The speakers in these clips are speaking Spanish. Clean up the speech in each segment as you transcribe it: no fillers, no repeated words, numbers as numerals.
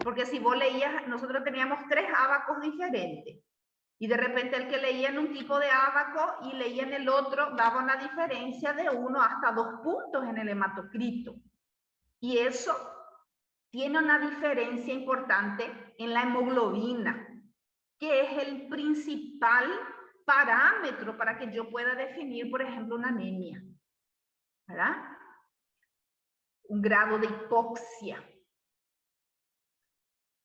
Porque si vos leías, nosotros teníamos 3 ábacos diferentes. Y de repente el que leía en un tipo de ábaco y leía en el otro daba una diferencia de 1 hasta 2 puntos en el hematocrito. Y eso tiene una diferencia importante en la hemoglobina, que es el principal parámetro para que yo pueda definir, por ejemplo, una anemia, ¿verdad? Un grado de hipoxia.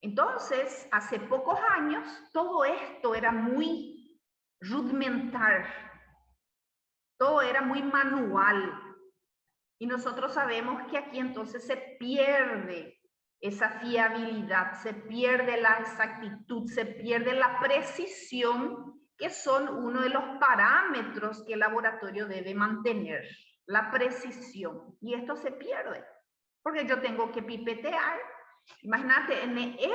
Entonces, hace pocos años, todo esto era muy rudimentario, todo era muy manual. Y nosotros sabemos que aquí entonces se pierde esa fiabilidad, se pierde la exactitud, se pierde la precisión, que son uno de los parámetros que el laboratorio debe mantener, la precisión. Y esto se pierde, porque yo tengo que pipetear. Imagínate,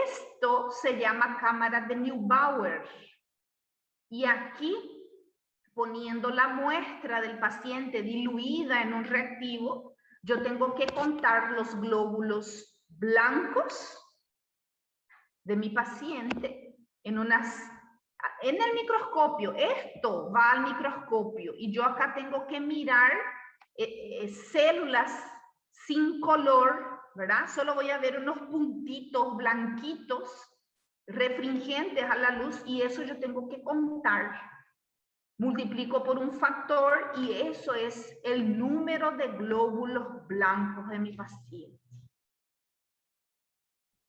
esto se llama cámara de Neubauer. Y aquí, poniendo la muestra del paciente diluida en un reactivo, yo tengo que contar los glóbulos blancos de mi paciente en el microscopio. Esto va al microscopio y yo acá tengo que mirar células sin color, ¿verdad? Solo voy a ver unos puntitos blanquitos refringentes a la luz y eso yo tengo que contar. Multiplico por un factor y eso es el número de glóbulos blancos de mi paciente.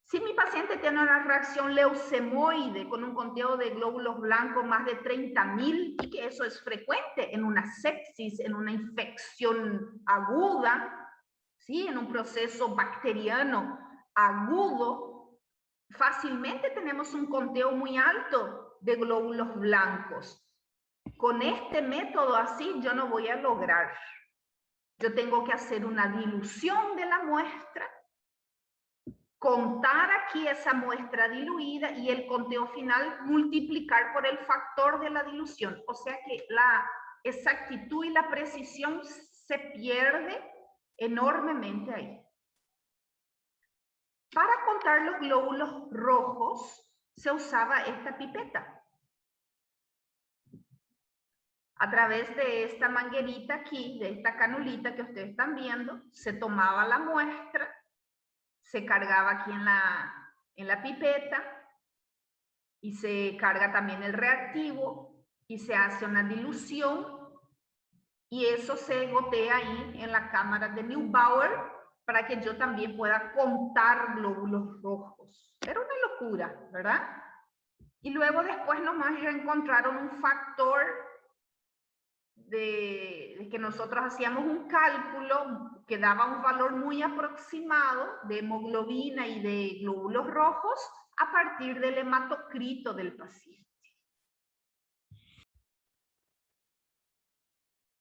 Si mi paciente tiene una reacción leucemoide con un conteo de glóbulos blancos más de 30.000, y que eso es frecuente en una sepsis, en una infección aguda, ¿sí? En un proceso bacteriano agudo, fácilmente tenemos un conteo muy alto de glóbulos blancos. Con este método así yo no voy a lograr. Yo tengo que hacer una dilución de la muestra, contar aquí esa muestra diluida y el conteo final multiplicar por el factor de la dilución. O sea que la exactitud y la precisión se pierde enormemente ahí. Para contar los glóbulos rojos se usaba esta pipeta. A través de esta manguerita aquí, de esta canulita que ustedes están viendo, se tomaba la muestra, se cargaba aquí en la pipeta y se carga también el reactivo y se hace una dilución y eso se gotea ahí en la cámara de Neubauer para que yo también pueda contar glóbulos rojos. Era una locura, ¿verdad? Y luego después nomás encontraron un factor de que nosotros hacíamos un cálculo que daba un valor muy aproximado de hemoglobina y de glóbulos rojos a partir del hematocrito del paciente.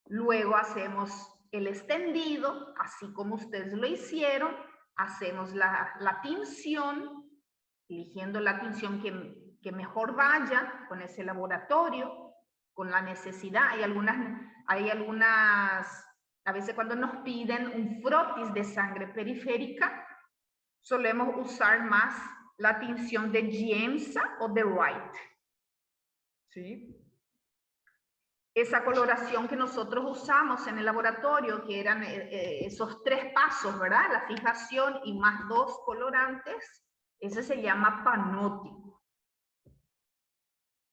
Luego hacemos el extendido, así como ustedes lo hicieron, hacemos la tinción, eligiendo la tinción que mejor vaya con ese laboratorio, con la necesidad. Hay algunas, a veces cuando nos piden un frotis de sangre periférica, solemos usar más la tinción de Giemsa o de Wright. ¿Sí? Esa coloración que nosotros usamos en el laboratorio, que eran esos 3 pasos, ¿verdad? La fijación y más 2 colorantes, ese se llama panótico.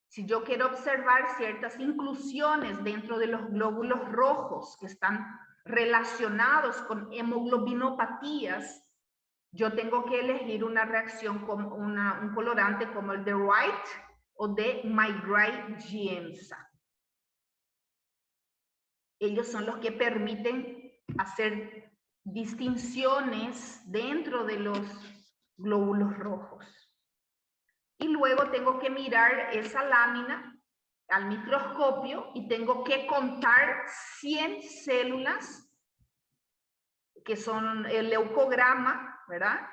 Si yo quiero observar ciertas inclusiones dentro de los glóbulos rojos que están relacionados con hemoglobinopatías, yo tengo que elegir una reacción con un colorante como el de Wright o de McGrath-Giemsa. Ellos son los que permiten hacer distinciones dentro de los glóbulos rojos. Y luego tengo que mirar esa lámina al microscopio y tengo que contar 100 células que son el leucograma, ¿verdad?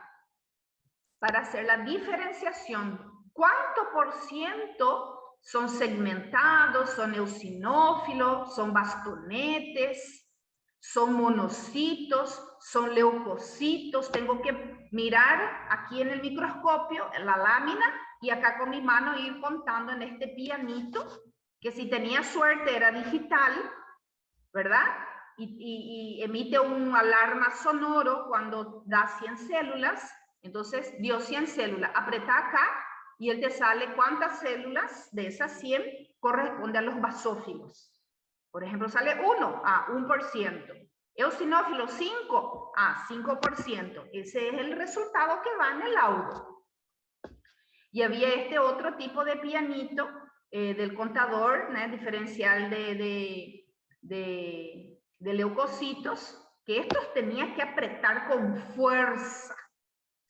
Para hacer la diferenciación. ¿Cuánto por ciento son segmentados, son eosinófilos, son bastonetes, son monocitos, son leucocitos? Tengo que mirar aquí en el microscopio, en la lámina, y acá con mi mano ir contando en este pianito, que si tenía suerte era digital, ¿verdad? Y emite un alarma sonoro cuando da 100 células. Entonces dio 100 células. Apretá acá y él te sale cuántas células de esas 100 corresponde a los basófilos. Por ejemplo, sale 1, 1%. Eosinófilos 5, 5%. Ese es el resultado que va en el laudo. Y había este otro tipo de pianito del contador, ¿no? Diferencial de leucocitos, que estos tenías que apretar con fuerza,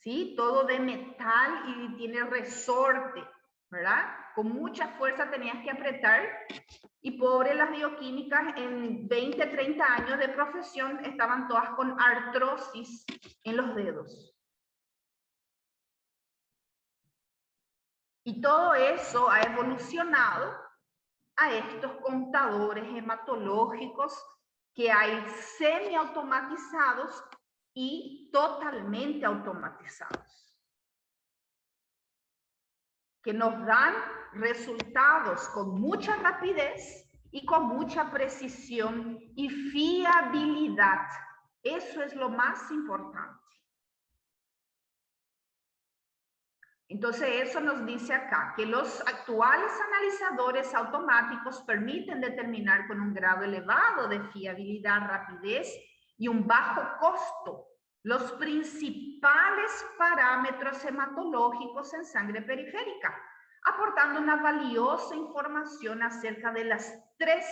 ¿sí? Todo de metal y tiene resorte, ¿verdad? Con mucha fuerza tenías que apretar. Y pobre las bioquímicas, en 20, 30 años de profesión, estaban todas con artrosis en los dedos. Y todo eso ha evolucionado a estos contadores hematológicos que hay semiautomatizados y totalmente automatizados, que nos dan resultados con mucha rapidez y con mucha precisión y fiabilidad. Eso es lo más importante. Entonces, eso nos dice acá que los actuales analizadores automáticos permiten determinar con un grado elevado de fiabilidad, rapidez y un bajo costo los principales parámetros hematológicos en sangre periférica, aportando una valiosa información acerca de las 3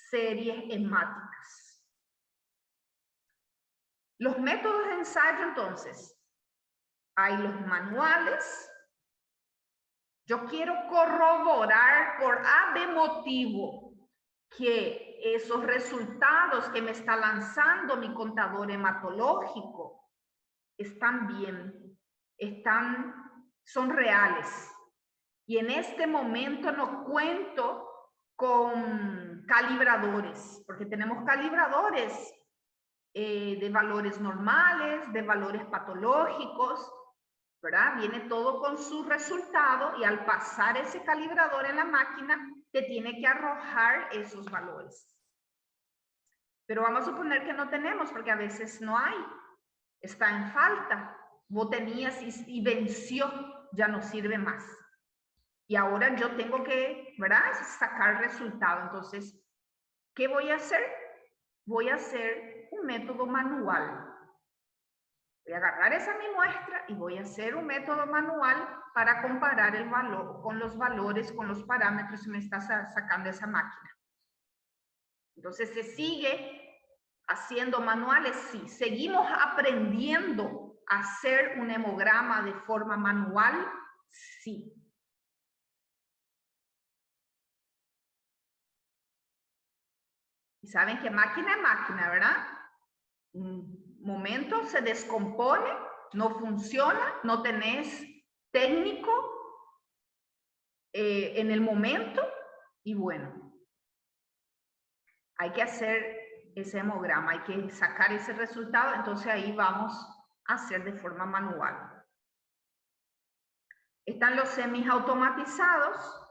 series hemáticas. Los métodos de ensayo, entonces, hay los manuales. Yo quiero corroborar por A de motivo que esos resultados que me está lanzando mi contador hematológico están bien, son reales. Y en este momento no cuento con calibradores, porque tenemos calibradores de valores normales, de valores patológicos, ¿verdad? Viene todo con su resultado y al pasar ese calibrador en la máquina, te tiene que arrojar esos valores. Pero vamos a suponer que no tenemos, porque a veces no hay. Está en falta. Vos tenías y venció, ya no sirve más. Y ahora yo tengo que, ¿verdad? Sacar resultado. Entonces, ¿qué voy a hacer? Voy a hacer un método manual. Voy a agarrar esa mi muestra y voy a hacer un método manual para comparar el valor con los valores, con los parámetros que me está sacando esa máquina. Entonces, ¿se sigue haciendo manuales? Sí. ¿Seguimos aprendiendo a hacer un hemograma de forma manual? Sí. Y saben que máquina es máquina, ¿verdad? Un momento se descompone, no funciona, no tenés técnico en el momento y bueno, hay que hacer ese hemograma, hay que sacar ese resultado, entonces ahí vamos a hacer de forma manual. Están los semiautomatizados,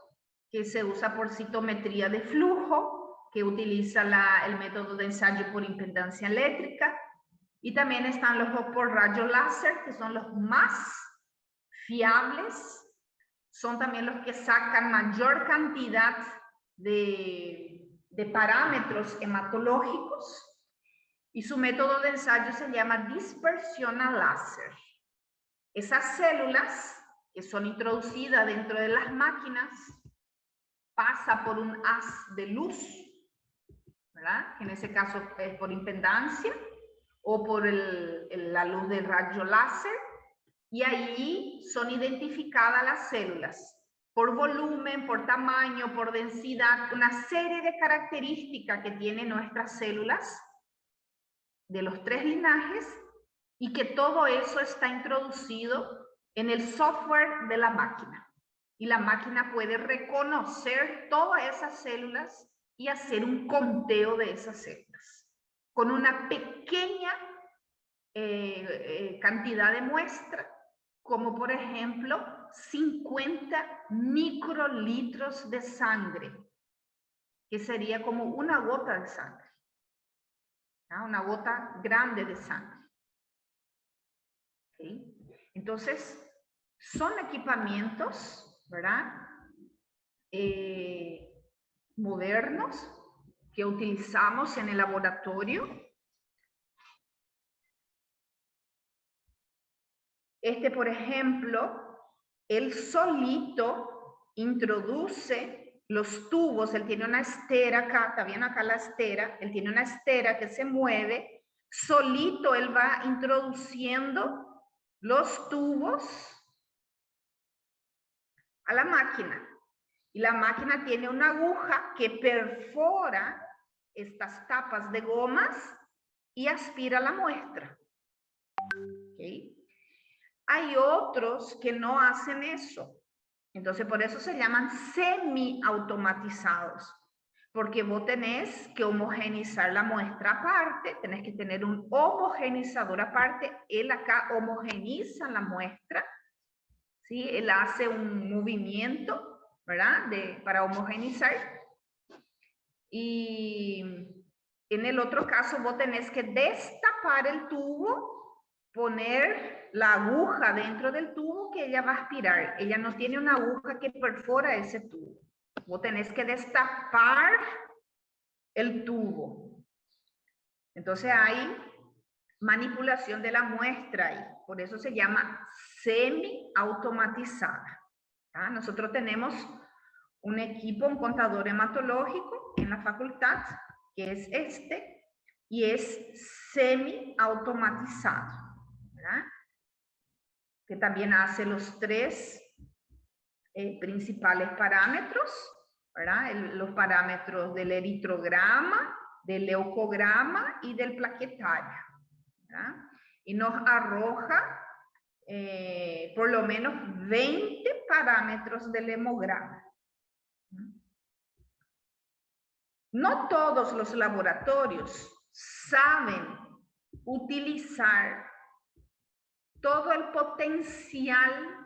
que se usa por citometría de flujo, que utiliza el método de ensayo por impedancia eléctrica. Y también están los por rayo láser, que son los más fiables. Son también los que sacan mayor cantidad de parámetros hematológicos. Y su método de ensayo se llama dispersión a láser. Esas células que son introducidas dentro de las máquinas pasa por un haz de luz, ¿verdad? Que en ese caso es por impedancia o por la luz del rayo láser, y ahí son identificadas las células por volumen, por tamaño, por densidad, una serie de características que tienen nuestras células de los 3 linajes, y que todo eso está introducido en el software de la máquina. Y la máquina puede reconocer todas esas células y hacer un conteo de esas células con una pequeña cantidad de muestra, como por ejemplo 50 microlitros de sangre, que sería como una gota de sangre, ¿no? Una gota grande de sangre. ¿Sí? Entonces, son equipamientos, ¿verdad? Modernos que utilizamos en el laboratorio. Este, por ejemplo, él solito introduce los tubos. Él tiene una estera acá, está bien acá la estera. Él tiene una estera que se mueve. Solito él va introduciendo los tubos a la máquina. Y la máquina tiene una aguja que perfora estas tapas de gomas y aspira la muestra. ¿Okay? Hay otros que no hacen eso. Entonces, por eso se llaman semi-automatizados. Porque vos tenés que homogenizar la muestra aparte, tenés que tener un homogenizador aparte. Él acá homogeniza la muestra, ¿sí? Él hace un movimiento, ¿verdad? Para homogenizar. Y en el otro caso, vos tenés que destapar el tubo, poner la aguja dentro del tubo que ella va a aspirar. Ella no tiene una aguja que perfora ese tubo. Vos tenés que destapar el tubo. Entonces hay manipulación de la muestra ahí. Por eso se llama semi-automatizada. ¿Ah? Nosotros tenemos un equipo, un contador hematológico en la facultad, que es este, y es semi-automatizado, ¿verdad? Que también hace los tres principales parámetros, ¿verdad? Los parámetros del eritrograma, del leucograma y del plaquetario, ¿verdad? Y nos arroja por lo menos 20 parámetros del hemograma. No todos los laboratorios saben utilizar todo el potencial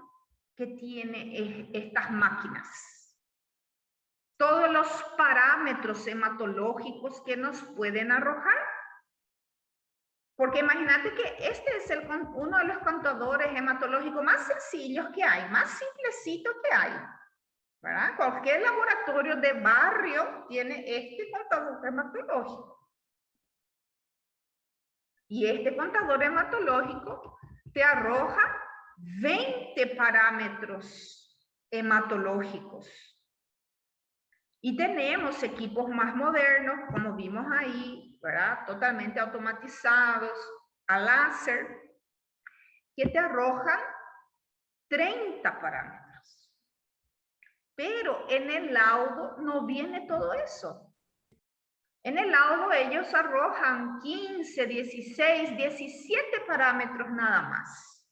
que tiene estas máquinas. Todos los parámetros hematológicos que nos pueden arrojar. Porque imagínate que este es uno de los contadores hematológicos más sencillos que hay, más simplecito que hay, ¿verdad? Cualquier laboratorio de barrio tiene este contador hematológico. Y este contador hematológico te arroja 20 parámetros hematológicos. Y tenemos equipos más modernos, como vimos ahí, ¿verdad? Totalmente automatizados, a láser, que te arrojan 30 parámetros. Pero en el laudo no viene todo eso. En el laudo ellos arrojan 15, 16, 17 parámetros nada más.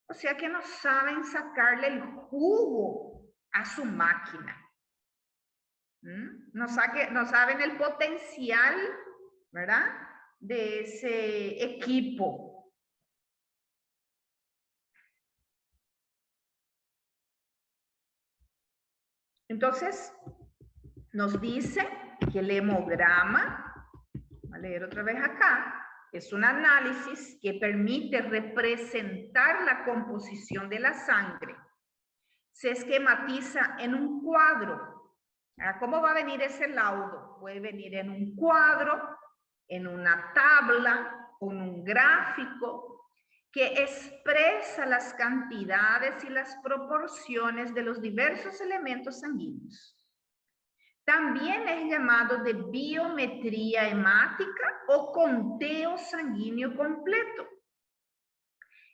O sea que no saben sacarle el jugo a su máquina. No saben el potencial, ¿verdad? De ese equipo. Entonces, nos dice que el hemograma, voy a leer otra vez acá, es un análisis que permite representar la composición de la sangre. Se esquematiza en un cuadro. ¿Cómo va a venir ese laudo? Puede venir en un cuadro, en una tabla, o en un gráfico que expresa las cantidades y las proporciones de los diversos elementos sanguíneos. También es llamado de biometría hemática o conteo sanguíneo completo.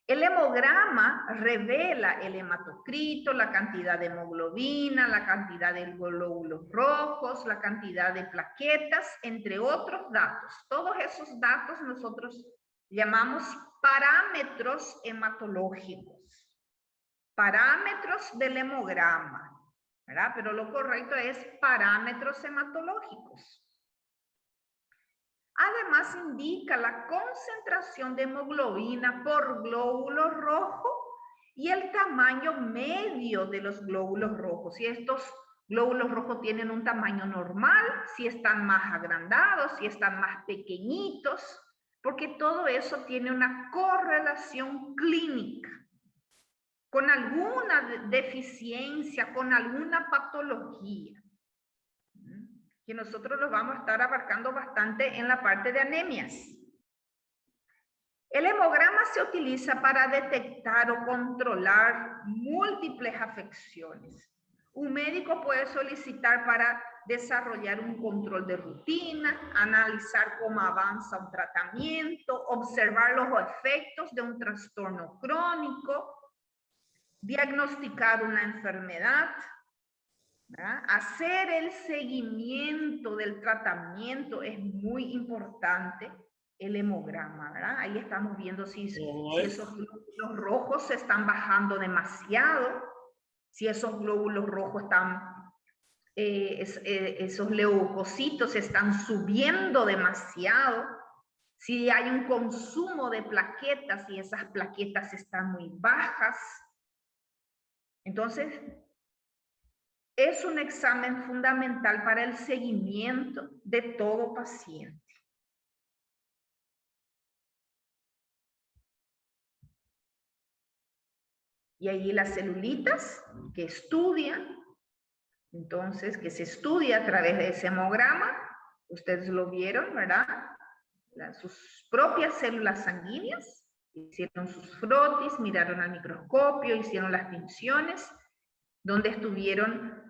El hemograma revela el hematocrito, la cantidad de hemoglobina, la cantidad de glóbulos rojos, la cantidad de plaquetas, entre otros datos. Todos esos datos nosotros llamamos parámetros hematológicos. Parámetros del hemograma, ¿verdad? Pero lo correcto es parámetros hematológicos. Además, indica la concentración de hemoglobina por glóbulo rojo y el tamaño medio de los glóbulos rojos. Si estos glóbulos rojos tienen un tamaño normal, si están más agrandados, si están más pequeñitos, porque todo eso tiene una correlación clínica con alguna deficiencia, con alguna patología, que nosotros los vamos a estar abarcando bastante en la parte de anemias. El hemograma se utiliza para detectar o controlar múltiples afecciones. Un médico puede solicitar para desarrollar un control de rutina, analizar cómo avanza un tratamiento, observar los efectos de un trastorno crónico, diagnosticar una enfermedad, ¿verdad? Hacer el seguimiento del tratamiento es muy importante. El hemograma, ¿verdad? Ahí estamos viendo si esos glóbulos rojos se están bajando demasiado, si esos glóbulos rojos están, esos leucocitos están subiendo demasiado, si hay un consumo de plaquetas y esas plaquetas están muy bajas. Entonces, es un examen fundamental para el seguimiento de todo paciente. Y ahí las celulitas que estudian, entonces que se estudia a través de ese hemograma, ustedes lo vieron, ¿verdad? Sus propias células sanguíneas, hicieron sus frotis, miraron al microscopio, hicieron las tinciones, donde estuvieron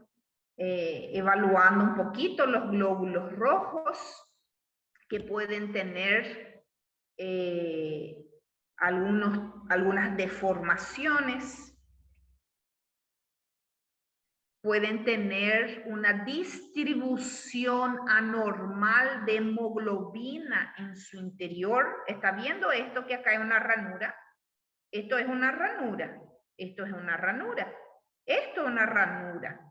evaluando un poquito los glóbulos rojos que pueden tener algunas deformaciones, pueden tener una distribución anormal de hemoglobina en su interior. ¿Está viendo esto que acá hay una ranura? Esto es una ranura, esto es una ranura, esto es una ranura.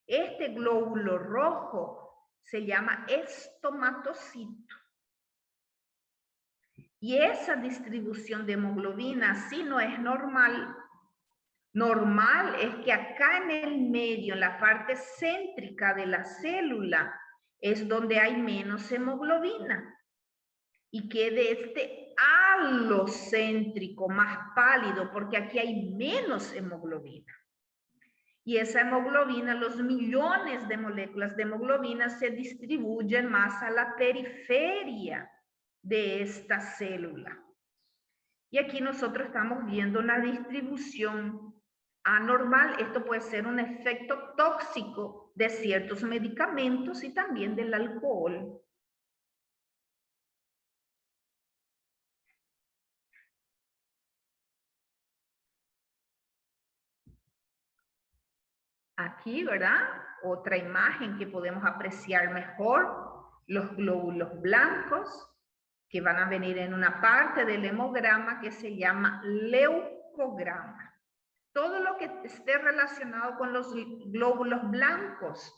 Este glóbulo rojo se llama estomatocito. Y esa distribución de hemoglobina sí no es normal. Normal es que acá en el medio, en la parte céntrica de la célula, es donde hay menos hemoglobina. Y quede este halo céntrico más pálido, porque aquí hay menos hemoglobina. Y esa hemoglobina, los millones de moléculas de hemoglobina se distribuyen más a la periferia de esta célula. Y aquí nosotros estamos viendo una distribución anormal. Esto puede ser un efecto tóxico de ciertos medicamentos y también del alcohol. Aquí, ¿verdad? Otra imagen que podemos apreciar mejor, los glóbulos blancos, que van a venir en una parte del hemograma que se llama leucograma. Todo lo que esté relacionado con los glóbulos blancos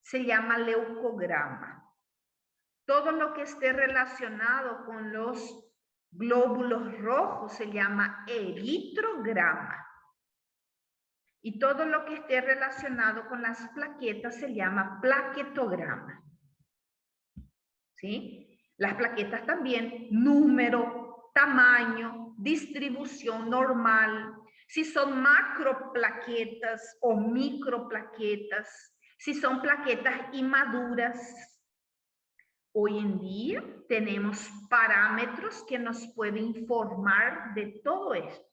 se llama leucograma. Todo lo que esté relacionado con los glóbulos rojos se llama eritrograma. Y todo lo que esté relacionado con las plaquetas se llama plaquetograma. ¿Sí? Las plaquetas también, número, tamaño, distribución normal, si son macroplaquetas o microplaquetas, si son plaquetas inmaduras. Hoy en día tenemos parámetros que nos pueden informar de todo esto.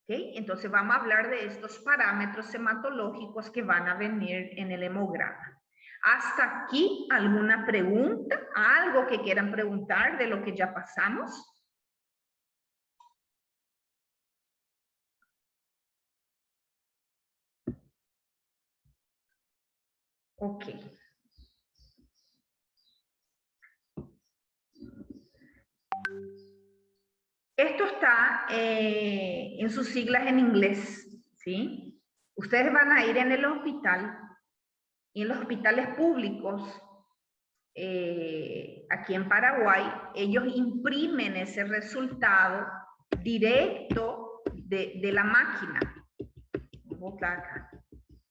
¿Okay? Entonces vamos a hablar de estos parámetros hematológicos que van a venir en el hemograma. ¿Hasta aquí alguna pregunta? ¿Algo que quieran preguntar de lo que ya pasamos? Ok. Esto está en sus siglas en inglés, ¿sí? Ustedes van a ir en el hospital, y en los hospitales públicos, aquí en Paraguay, ellos imprimen ese resultado directo de la máquina.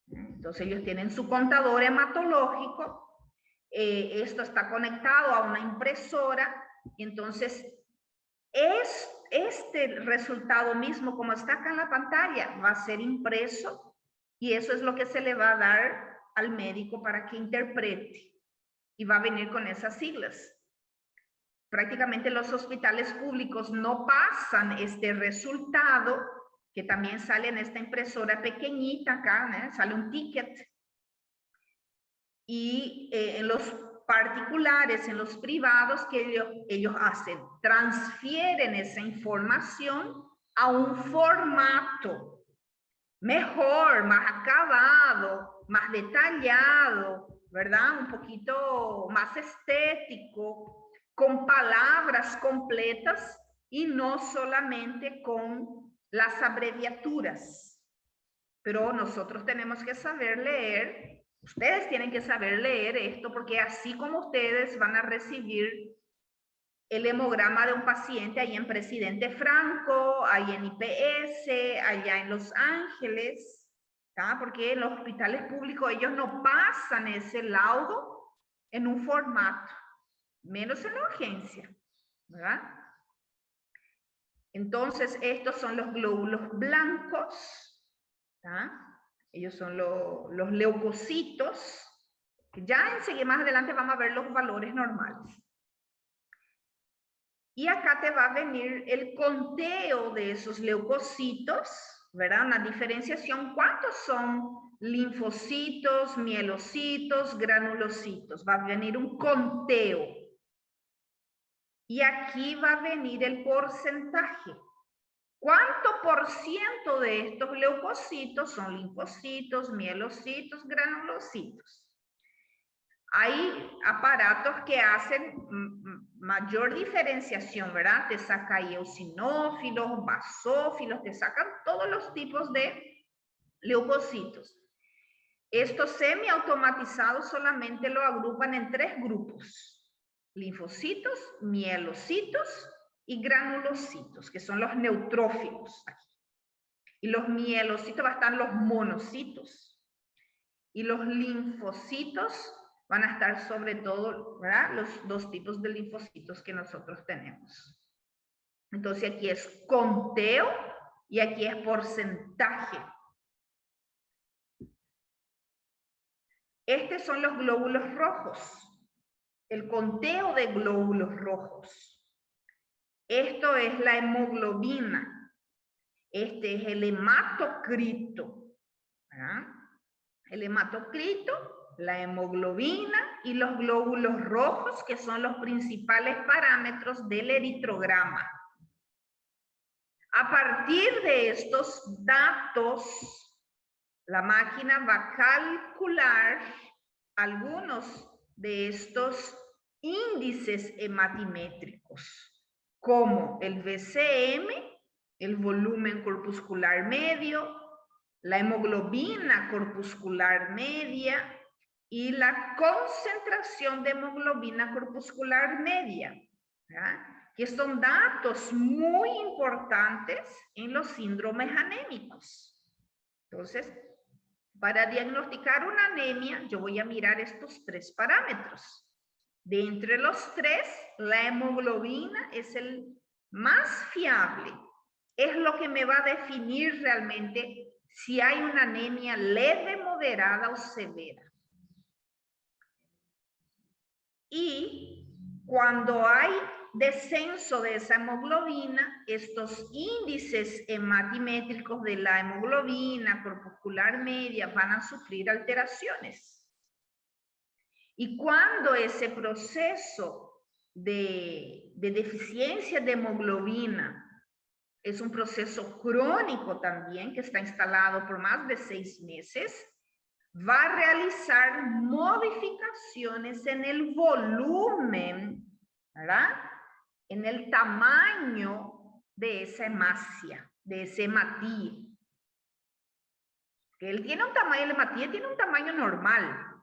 Entonces ellos tienen su contador hematológico, esto está conectado a una impresora, y entonces este resultado mismo, como está acá en la pantalla, va a ser impreso, y eso es lo que se le va a dar al médico para que interprete, y va a venir con esas siglas. Prácticamente los hospitales públicos no pasan este resultado, que también sale en esta impresora pequeñita acá, sale un ticket. Y en los particulares, en los privados, que ellos hacen, transfieren esa información a un formato mejor, más acabado, más detallado, ¿verdad? Un poquito más estético, con palabras completas y no solamente con las abreviaturas. Pero nosotros tenemos que saber leer, ustedes tienen que saber leer esto, porque así como ustedes van a recibir el hemograma de un paciente ahí en Presidente Franco, ahí en IPS, allá en Los Ángeles, ¿tá? Porque en los hospitales públicos ellos no pasan ese laudo en un formato, menos en la urgencia, ¿verdad? Entonces, estos son los glóbulos blancos, ¿tá? Ellos son los leucocitos, que ya enseguida más adelante vamos a ver los valores normales. Y acá te va a venir el conteo de esos leucocitos, ¿verdad? Una diferenciación. ¿Cuántos son linfocitos, mielocitos, granulocitos? Va a venir un conteo. Y aquí va a venir el porcentaje. ¿Cuánto por ciento de estos leucocitos son linfocitos, mielocitos, granulocitos? Hay aparatos que hacen mayor diferenciación, ¿verdad? Te saca eosinófilos, basófilos, te sacan todos los tipos de leucocitos. Estos semiautomatizados solamente lo agrupan en 3 grupos: linfocitos, mielocitos y granulocitos, que son los neutrófilos. Y los mielocitos van a estar los monocitos. Y los linfocitos van a estar sobre todo, ¿verdad? Los 2 tipos de linfocitos que nosotros tenemos. Entonces aquí es conteo y aquí es porcentaje. Estos son los glóbulos rojos, el conteo de glóbulos rojos. Esto es la hemoglobina. Este es el hematocrito, ¿verdad? El hematocrito, la hemoglobina y los glóbulos rojos, que son los principales parámetros del eritrograma. A partir de estos datos, la máquina va a calcular algunos de estos índices hematimétricos, como el VCM, el volumen corpuscular medio, la hemoglobina corpuscular media y la concentración de hemoglobina corpuscular media, ¿verdad? Que son datos muy importantes en los síndromes anémicos. Entonces, para diagnosticar una anemia, yo voy a mirar estos 3 parámetros. De entre los 3, la hemoglobina es el más fiable. Es lo que me va a definir realmente si hay una anemia leve, moderada o severa. Y cuando hay descenso de esa hemoglobina, estos índices hematimétricos de la hemoglobina corpuscular media van a sufrir alteraciones. Y cuando ese proceso de deficiencia de hemoglobina es un proceso crónico también, que está instalado por más de 6 meses, va a realizar modificaciones en el volumen, ¿verdad? En el tamaño de esa hemascia, de ese hematí. Que él tiene un tamaño, el hematía tiene un tamaño normal.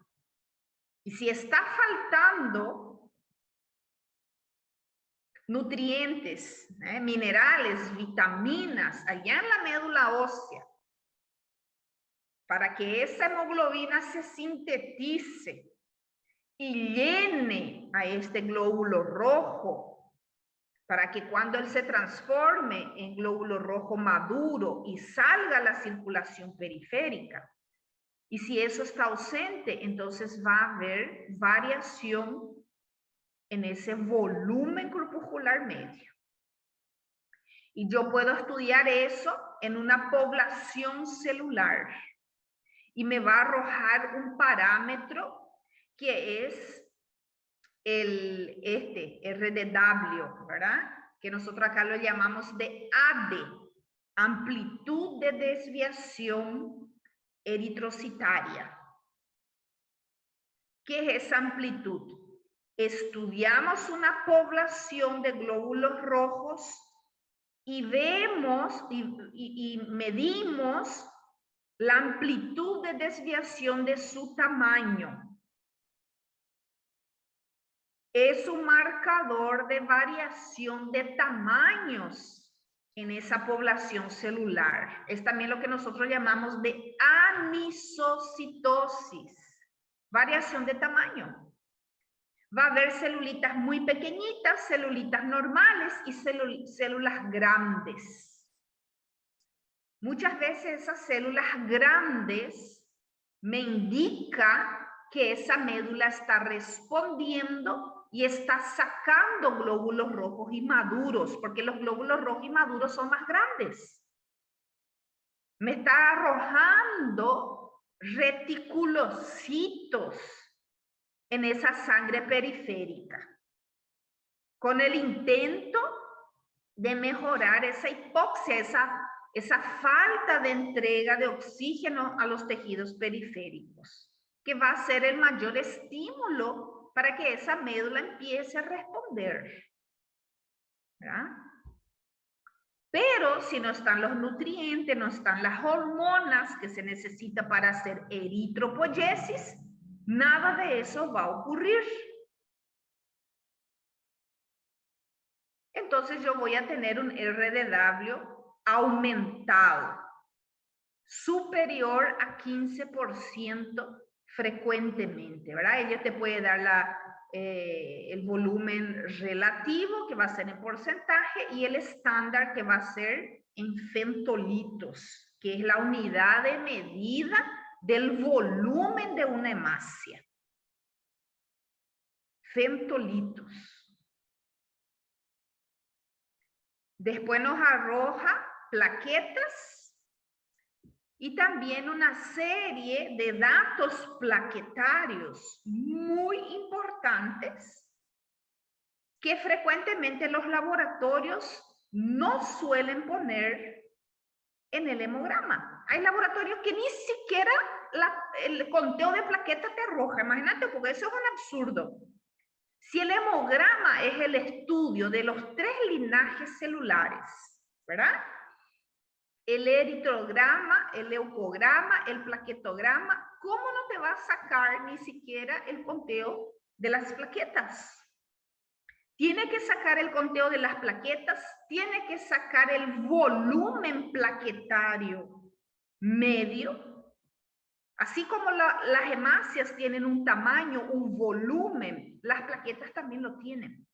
Y si está faltando nutrientes, minerales, vitaminas, allá en la médula ósea, para que esa hemoglobina se sintetice y llene a este glóbulo rojo, para que cuando él se transforme en glóbulo rojo maduro y salga a la circulación periférica. Y si eso está ausente, entonces va a haber variación en ese volumen corpuscular medio. Y yo puedo estudiar eso en una población celular. Y me va a arrojar un parámetro que es el RDW, ¿verdad? Que nosotros acá lo llamamos de AD, amplitud de desviación eritrocitaria. ¿Qué es esa amplitud? Estudiamos una población de glóbulos rojos y vemos y medimos la amplitud de desviación de su tamaño. Es un marcador de variación de tamaños en esa población celular. Es también lo que nosotros llamamos de anisocitosis, variación de tamaño. Va a haber celulitas muy pequeñitas, celulitas normales y células grandes. Muchas veces esas células grandes me indican que esa médula está respondiendo y está sacando glóbulos rojos inmaduros, porque los glóbulos rojos inmaduros son más grandes. Me está arrojando reticulocitos en esa sangre periférica, con el intento de mejorar esa hipoxia, esa falta de entrega de oxígeno a los tejidos periféricos, que va a ser el mayor estímulo para que esa médula empiece a responder, ¿verdad? Pero si no están los nutrientes, no están las hormonas que se necesitan para hacer eritropoyesis, nada de eso va a ocurrir. Entonces yo voy a tener un RDW aumentado, superior a 15% frecuentemente, ¿verdad? Ella te puede dar el volumen relativo, que va a ser en porcentaje, y el estándar, que va a ser en femtolitos, que es la unidad de medida del volumen de una hemácia. Femtolitos. Después nos arroja plaquetas y también una serie de datos plaquetarios muy importantes que frecuentemente los laboratorios no suelen poner en el hemograma. Hay laboratorios que ni siquiera el conteo de plaquetas te arroja, imagínate, porque eso es un absurdo. Si el hemograma es el estudio de los 3 linajes celulares, ¿verdad? El eritrograma, el leucograma, el plaquetograma, ¿cómo no te va a sacar ni siquiera el conteo de las plaquetas? Tiene que sacar el conteo de las plaquetas, tiene que sacar el volumen plaquetario medio. Así como las hemácias tienen un tamaño, un volumen, las plaquetas también lo tienen.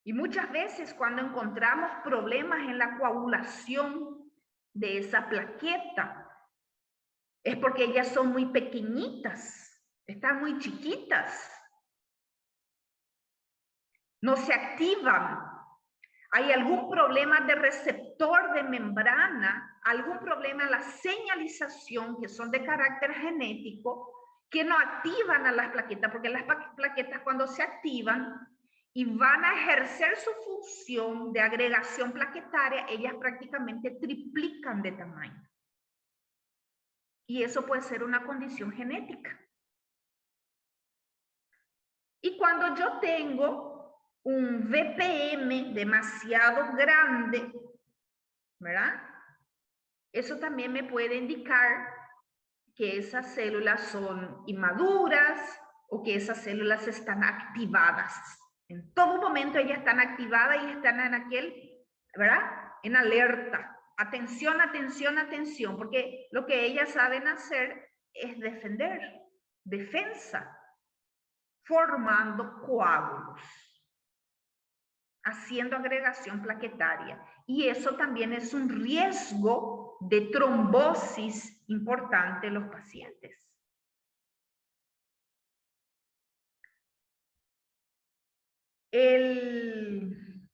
Y muchas veces cuando encontramos problemas en la coagulación de esa plaqueta, es porque ellas son muy pequeñitas, están muy chiquitas. No se activan. Hay algún problema de receptor de membrana, algún problema en la señalización, que son de carácter genético, que no activan a las plaquetas, porque las plaquetas cuando se activan y van a ejercer su función de agregación plaquetaria, ellas prácticamente triplican de tamaño. Y eso puede ser una condición genética. Y cuando yo tengo un VPM demasiado grande, ¿verdad? Eso también me puede indicar que esas células son inmaduras o que esas células están activadas. En todo momento ellas están activadas y están en aquel, ¿verdad? En alerta. Atención, atención, atención, porque lo que ellas saben hacer es defender, defensa, formando coágulos, haciendo agregación plaquetaria. Y eso también es un riesgo de trombosis importante en los pacientes. El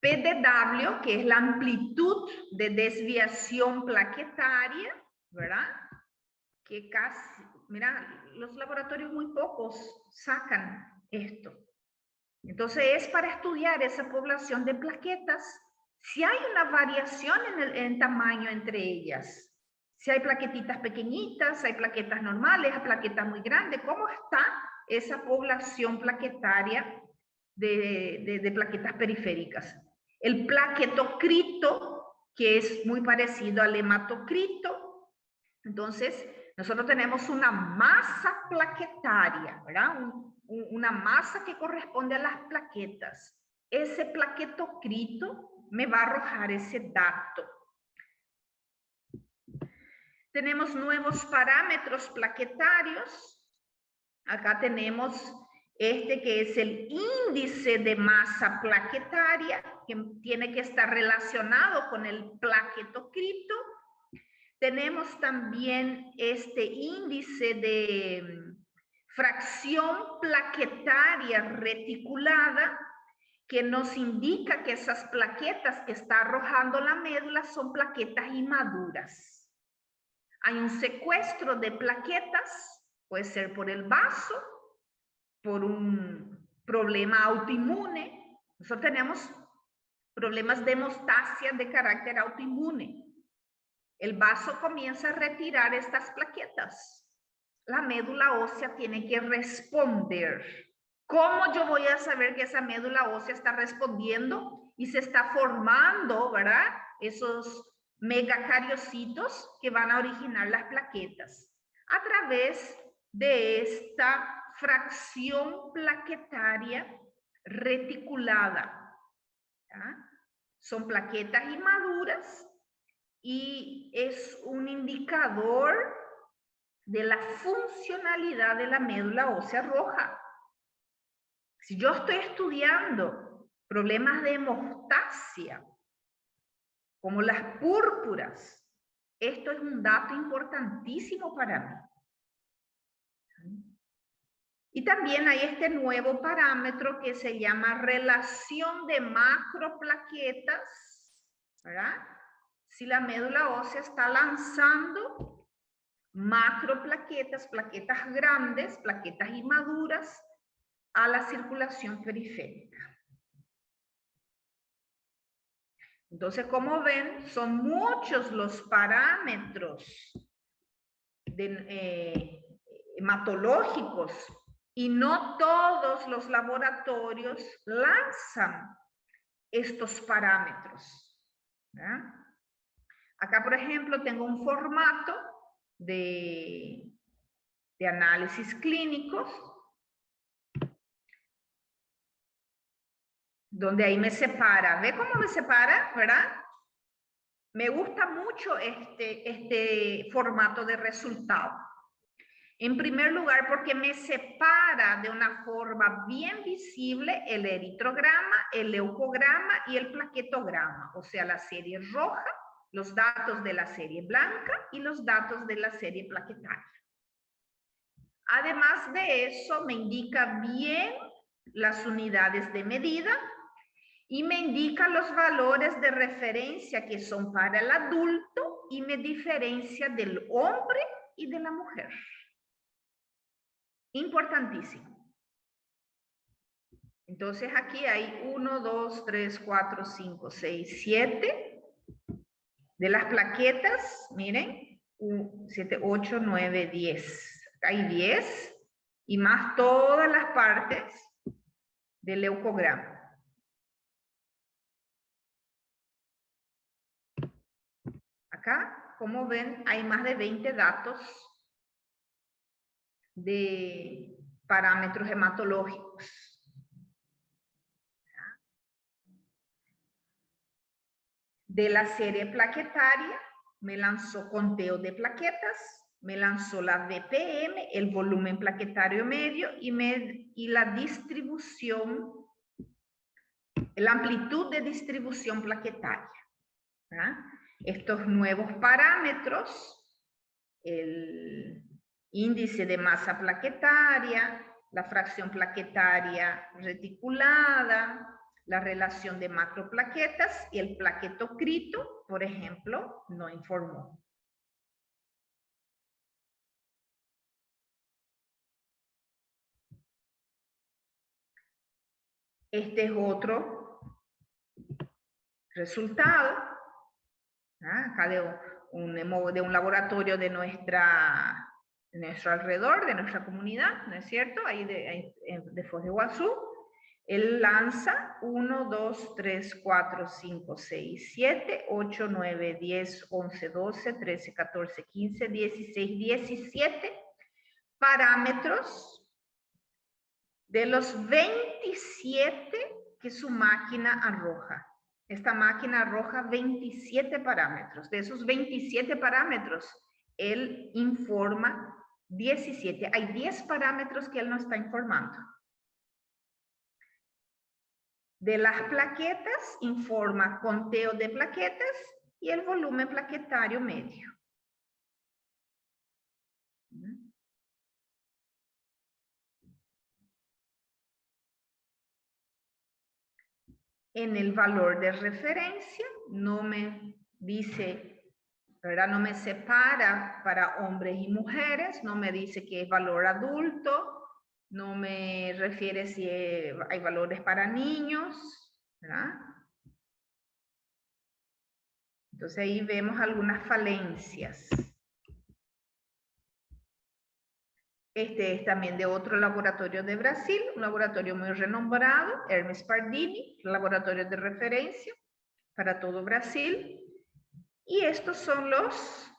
PDW, que es la amplitud de desviación plaquetaria, ¿verdad? Que casi, mira, los laboratorios muy pocos sacan esto. Entonces es para estudiar esa población de plaquetas, si hay una variación en tamaño entre ellas. Si hay plaquetitas pequeñitas, hay plaquetas normales, hay plaquetas muy grandes, ¿cómo está esa población plaquetaria de plaquetas periféricas? El plaquetocrito, que es muy parecido al hematocrito. Entonces, nosotros tenemos una masa plaquetaria, ¿verdad? Una masa que corresponde a las plaquetas. Ese plaquetocrito me va a arrojar ese dato. Tenemos nuevos parámetros plaquetarios. Acá tenemos este que es el índice de masa plaquetaria, que tiene que estar relacionado con el plaquetocrito. Tenemos también este índice de fracción plaquetaria reticulada, que nos indica que esas plaquetas que está arrojando la médula son plaquetas inmaduras. Hay un secuestro de plaquetas, puede ser por el vaso, por un problema autoinmune. Nosotros tenemos problemas de hemostasia de carácter autoinmune. El vaso comienza a retirar estas plaquetas. La médula ósea tiene que responder. ¿Cómo yo voy a saber que esa médula ósea está respondiendo y se está formando, ¿verdad? Esos megacariocitos que van a originar las plaquetas. A través de esta fracción plaquetaria reticulada. ¿Ya? Son plaquetas inmaduras y es un indicador de la funcionalidad de la médula ósea roja. Si yo estoy estudiando problemas de hemostasia, como las púrpuras, esto es un dato importantísimo para mí. Y también hay este nuevo parámetro que se llama relación de macroplaquetas, ¿verdad? Si la médula ósea está lanzando macroplaquetas, plaquetas grandes, plaquetas inmaduras, a la circulación periférica. Entonces, como ven, son muchos los parámetros hematológicos y no todos los laboratorios lanzan estos parámetros. ¿Verdad? Acá, por ejemplo, tengo un formato de análisis clínicos, donde ahí me separa. ¿Ve cómo me separa? ¿Verdad? Me gusta mucho este formato de resultado. En primer lugar, porque me separa de una forma bien visible el eritrograma, el leucograma y el plaquetograma, o sea, la serie roja, los datos de la serie blanca y los datos de la serie plaquetaria. Además de eso, me indica bien las unidades de medida y me indica los valores de referencia que son para el adulto y me diferencia del hombre y de la mujer. Importantísimo. Entonces aquí hay 1, 2, 3, 4, 5, 6, 7 de las plaquetas. Miren, 7, 8, 9, 10. Hay 10 y más todas las partes del leucograma. como ven, hay más de 20 datos de parámetros hematológicos. De la serie plaquetaria, me lanzó conteo de plaquetas, me lanzó la BPM, el volumen plaquetario medio y la distribución, la amplitud de distribución plaquetaria. ¿Verdad? Estos nuevos parámetros, el índice de masa plaquetaria, la fracción plaquetaria reticulada, la relación de macroplaquetas y el plaquetocrito, por ejemplo, no informó. Este es otro resultado, acá de un laboratorio de nuestro alrededor, de nuestra comunidad, ¿no es cierto? Ahí de Foz de Iguazú. Él lanza 1, 2, 3, 4, 5, 6, 7, 8, 9, 10, 11, 12, 13, 14, 15, 16, 17 parámetros de los 27 que su máquina arroja. Esta máquina arroja 27 parámetros. De esos 27 parámetros, él informa 17. Hay 10 parámetros que él no está informando. De las plaquetas, informa conteo de plaquetas y el volumen plaquetario medio. En el valor de referencia, no me dice, ¿verdad? No me separa para hombres y mujeres, no me dice que es valor adulto, no me refiere si hay valores para niños, ¿verdad? Entonces ahí vemos algunas falencias. Este es también de otro laboratorio de Brasil, un laboratorio muy renombrado, Hermes Pardini, laboratorio de referencia para todo Brasil. Y estos son los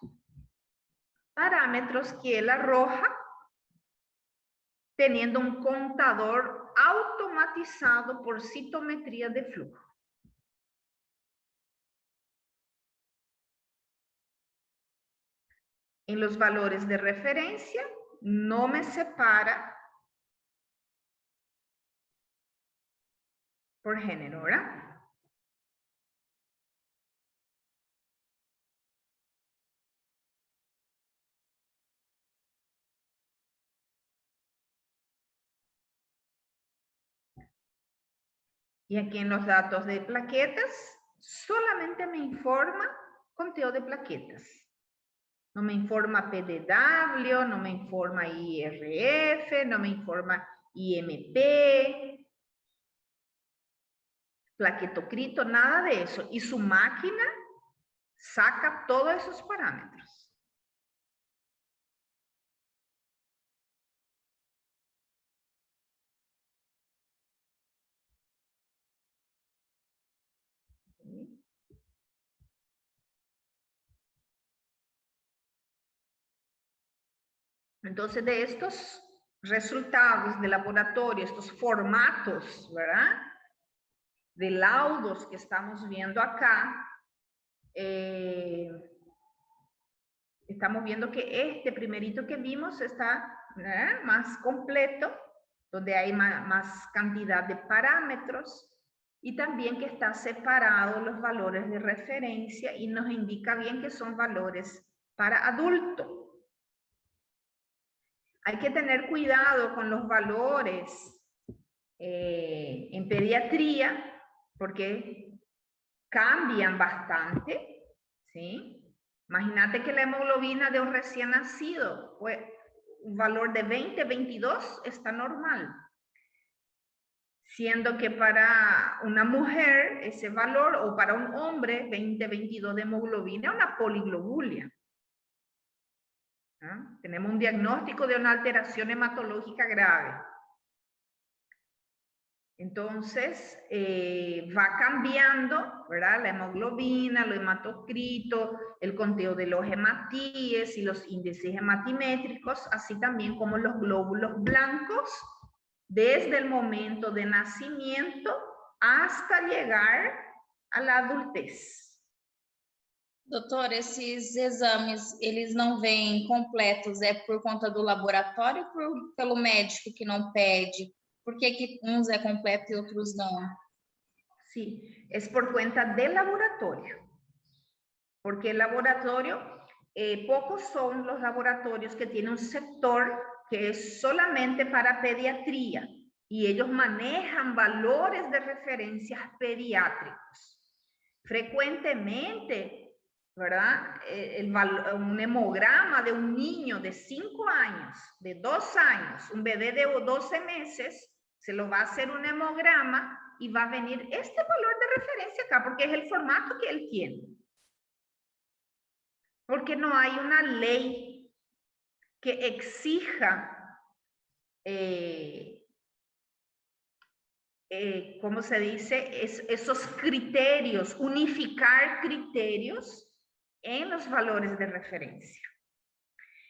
parámetros que él arroja teniendo un contador automatizado por citometría de flujo. En los valores de referencia no me separa por género, ¿verdad? Y aquí en los datos de plaquetas, solamente me informa conteo de plaquetas. No me informa PDW, no me informa IRF, no me informa IMP, plaquetocrito, nada de eso. Y su máquina saca todos esos parámetros. Entonces, de estos resultados de laboratorio, estos formatos, ¿verdad? De laudos que estamos viendo acá, estamos viendo que este primerito que vimos está, ¿verdad?, más completo, donde hay más cantidad de parámetros y también que está separado los valores de referencia y nos indica bien que son valores para adulto. Hay que tener cuidado con los valores en pediatría porque cambian bastante, ¿sí? Imagínate que la hemoglobina de un recién nacido, pues, un valor de 20, 22 está normal. Siendo que para una mujer ese valor, o para un hombre, 20, 22 de hemoglobina, es una poliglobulia. ¿Ah? Tenemos un diagnóstico de una alteración hematológica grave. Entonces, va cambiando, ¿verdad? La hemoglobina, los hematocritos, el conteo de los hematíes y los índices hematimétricos, así también como los glóbulos blancos, desde el momento de nacimiento hasta llegar a la adultez. Doutor, esses exames, eles não vêm completos, é por conta do laboratório ou pelo médico que não pede? Por que uns é completo e outros não? Sí, es por cuenta del laboratorio. Porque el laboratorio, pocos son los laboratorios que tienen un sector que es solamente para pediatría y ellos manejan valores de referencias pediátricos. Frecuentemente, ¿verdad? Un hemograma de un niño de 5 años, de 2 años, un bebé de 12 meses, se lo va a hacer un hemograma y va a venir este valor de referencia acá, porque es el formato que él tiene. Porque no hay una ley que exija, ¿cómo se dice? Esos criterios, unificar criterios en los valores de referencia.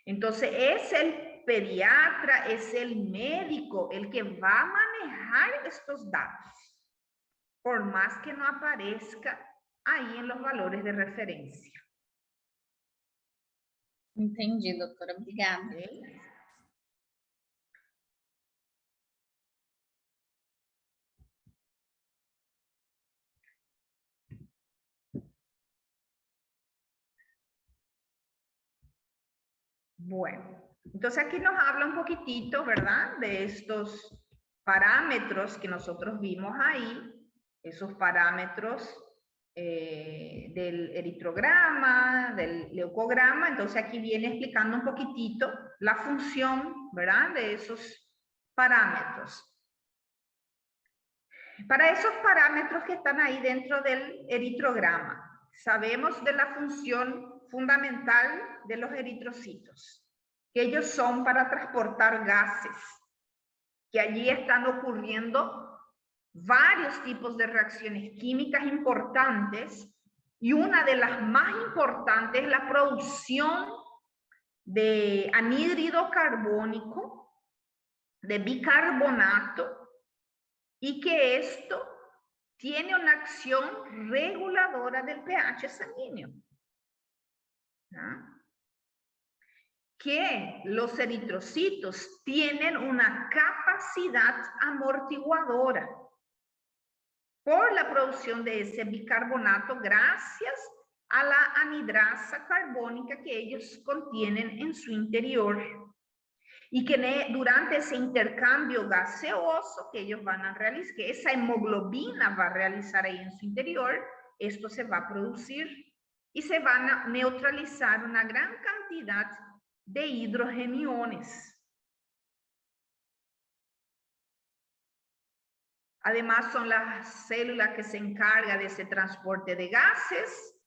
Entonces, es el pediatra, es el médico el que va a manejar estos datos, por más que no aparezca ahí en los valores de referencia. Entendi, doutora. Obrigada. Okay. Bueno, entonces aquí nos habla un poquitito, ¿verdad? De estos parámetros que nosotros vimos ahí, esos parámetros del eritrograma, del leucograma. Entonces aquí viene explicando un poquitito la función, ¿verdad? De esos parámetros. Para esos parámetros que están ahí dentro del eritrograma, sabemos de la función fundamental de los eritrocitos, que ellos son para transportar gases, que allí están ocurriendo varios tipos de reacciones químicas importantes, y una de las más importantes es la producción de anhídrido carbónico, de bicarbonato, y que esto tiene una acción reguladora del pH sanguíneo. ¿No? Que los eritrocitos tienen una capacidad amortiguadora por la producción de ese bicarbonato gracias a la anhidrasa carbónica que ellos contienen en su interior. Y que durante ese intercambio gaseoso que ellos van a realizar, que esa hemoglobina va a realizar ahí en su interior, esto se va a producir y se van a neutralizar una gran cantidad de hidrogeniones. Además, son las células que se encargan de ese transporte de gases,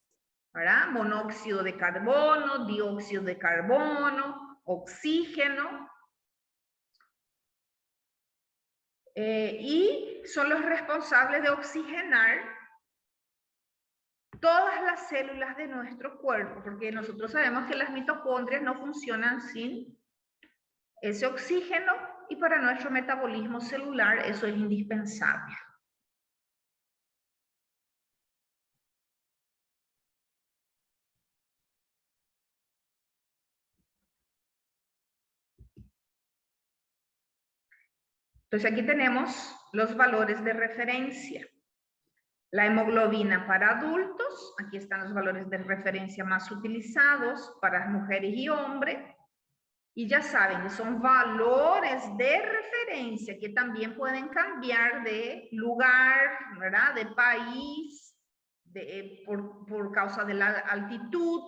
¿verdad? Monóxido de carbono, dióxido de carbono, oxígeno. Y son los responsables de oxigenar todas las células de nuestro cuerpo, porque nosotros sabemos que las mitocondrias no funcionan sin ese oxígeno, y para nuestro metabolismo celular eso es indispensable. Entonces aquí tenemos los valores de referencia. La hemoglobina para adultos, aquí están los valores de referencia más utilizados para mujeres y hombres. Y ya saben que son valores de referencia que también pueden cambiar de lugar, ¿verdad? De país, por causa de la altitud.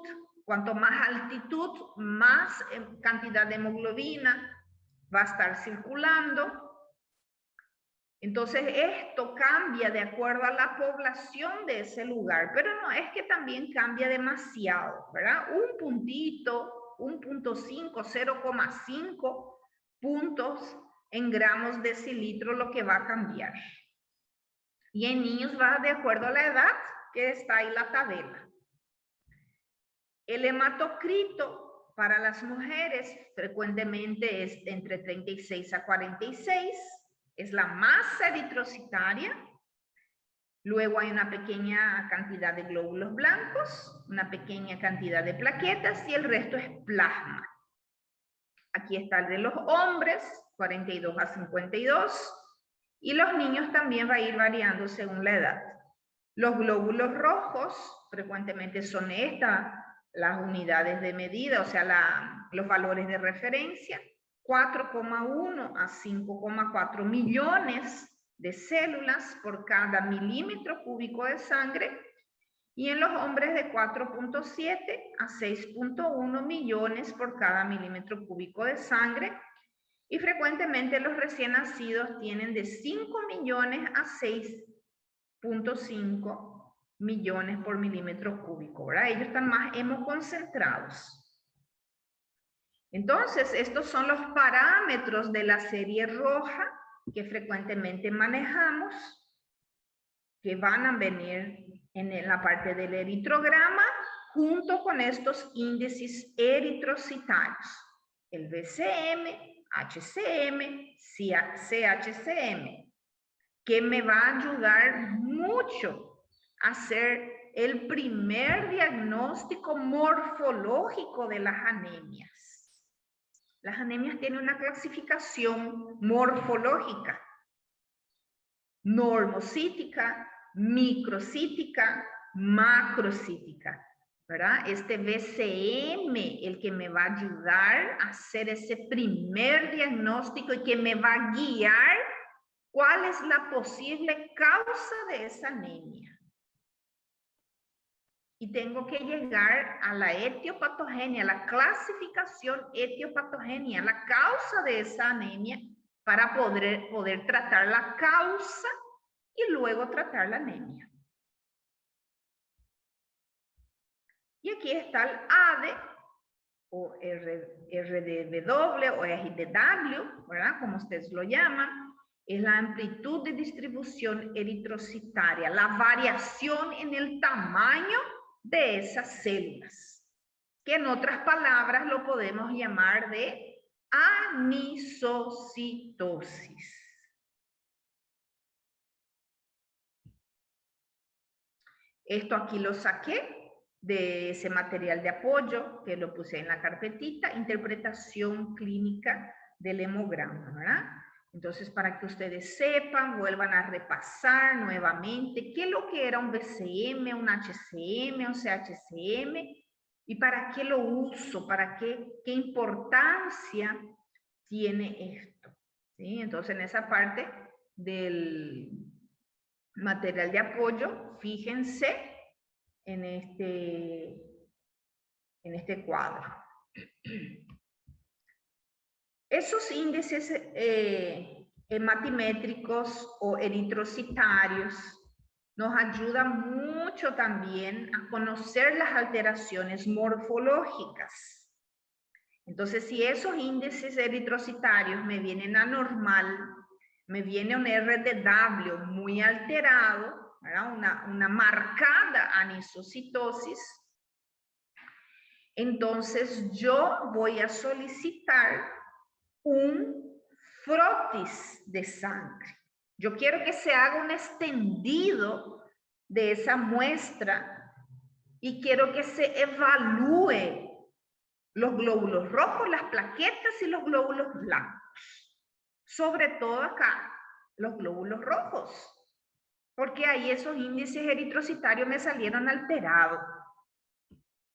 Cuanto más altitud, más cantidad de hemoglobina va a estar circulando. Entonces, esto cambia de acuerdo a la población de ese lugar, pero no es que también cambia demasiado, ¿verdad? Un puntito, 1.5, 0,5 puntos en gramos decilitro lo que va a cambiar. Y en niños va de acuerdo a la edad que está ahí la tabla. El hematocrito para las mujeres frecuentemente es entre 36 a 46, es la más eritrocitaria. Luego hay una pequeña cantidad de glóbulos blancos, una pequeña cantidad de plaquetas y el resto es plasma. Aquí está el de los hombres, 42 a 52, y los niños también va a ir variando según la edad. Los glóbulos rojos frecuentemente son estas las unidades de medida, o sea, los valores de referencia, 4,1 a 5,4 millones de células por cada milímetro cúbico de sangre, y en los hombres de 4,7 a 6,1 millones por cada milímetro cúbico de sangre, y frecuentemente los recién nacidos tienen de 5 millones a 6,5 millones por milímetro cúbico, ¿verdad? Ellos están más hemoconcentrados. Entonces, estos son los parámetros de la serie roja que frecuentemente manejamos, que van a venir en la parte del eritrograma, junto con estos índices eritrocitarios, el VCM, HCM, CHCM, que me va a ayudar mucho a hacer el primer diagnóstico morfológico de las anemias. Las anemias tienen una clasificación morfológica: normocítica, microcítica, macrocítica, ¿verdad? Este VCM, el que me va a ayudar a hacer ese primer diagnóstico y que me va a guiar cuál es la posible causa de esa anemia. Y tengo que llegar a la etiopatogenia, la clasificación etiopatogenia, la causa de esa anemia, para poder tratar la causa y luego tratar la anemia. Y aquí está el ADE, o RDW, o RDW, ¿verdad? Como ustedes lo llaman. Es la amplitud de distribución eritrocitaria, la variación en el tamaño de esas células, que en otras palabras lo podemos llamar de anisocitosis. Esto aquí lo saqué de ese material de apoyo que lo puse en la carpetita, interpretación clínica del hemograma, ¿verdad? Entonces, para que ustedes sepan, vuelvan a repasar nuevamente qué es lo que era un VCM, un HCM, un CHCM, y para qué lo uso, para qué importancia tiene esto, ¿sí? Entonces, en esa parte del material de apoyo, fíjense en este cuadro. Esos índices hematimétricos o eritrocitarios nos ayudan mucho también a conocer las alteraciones morfológicas. Entonces, si esos índices eritrocitarios me vienen anormal, me viene un RDW muy alterado, ¿verdad? Una marcada anisocitosis, entonces yo voy a solicitar un frotis de sangre. Yo quiero que se haga un extendido de esa muestra y quiero que se evalúe los glóbulos rojos, las plaquetas y los glóbulos blancos. Sobre todo acá, los glóbulos rojos, porque ahí esos índices eritrocitarios me salieron alterados.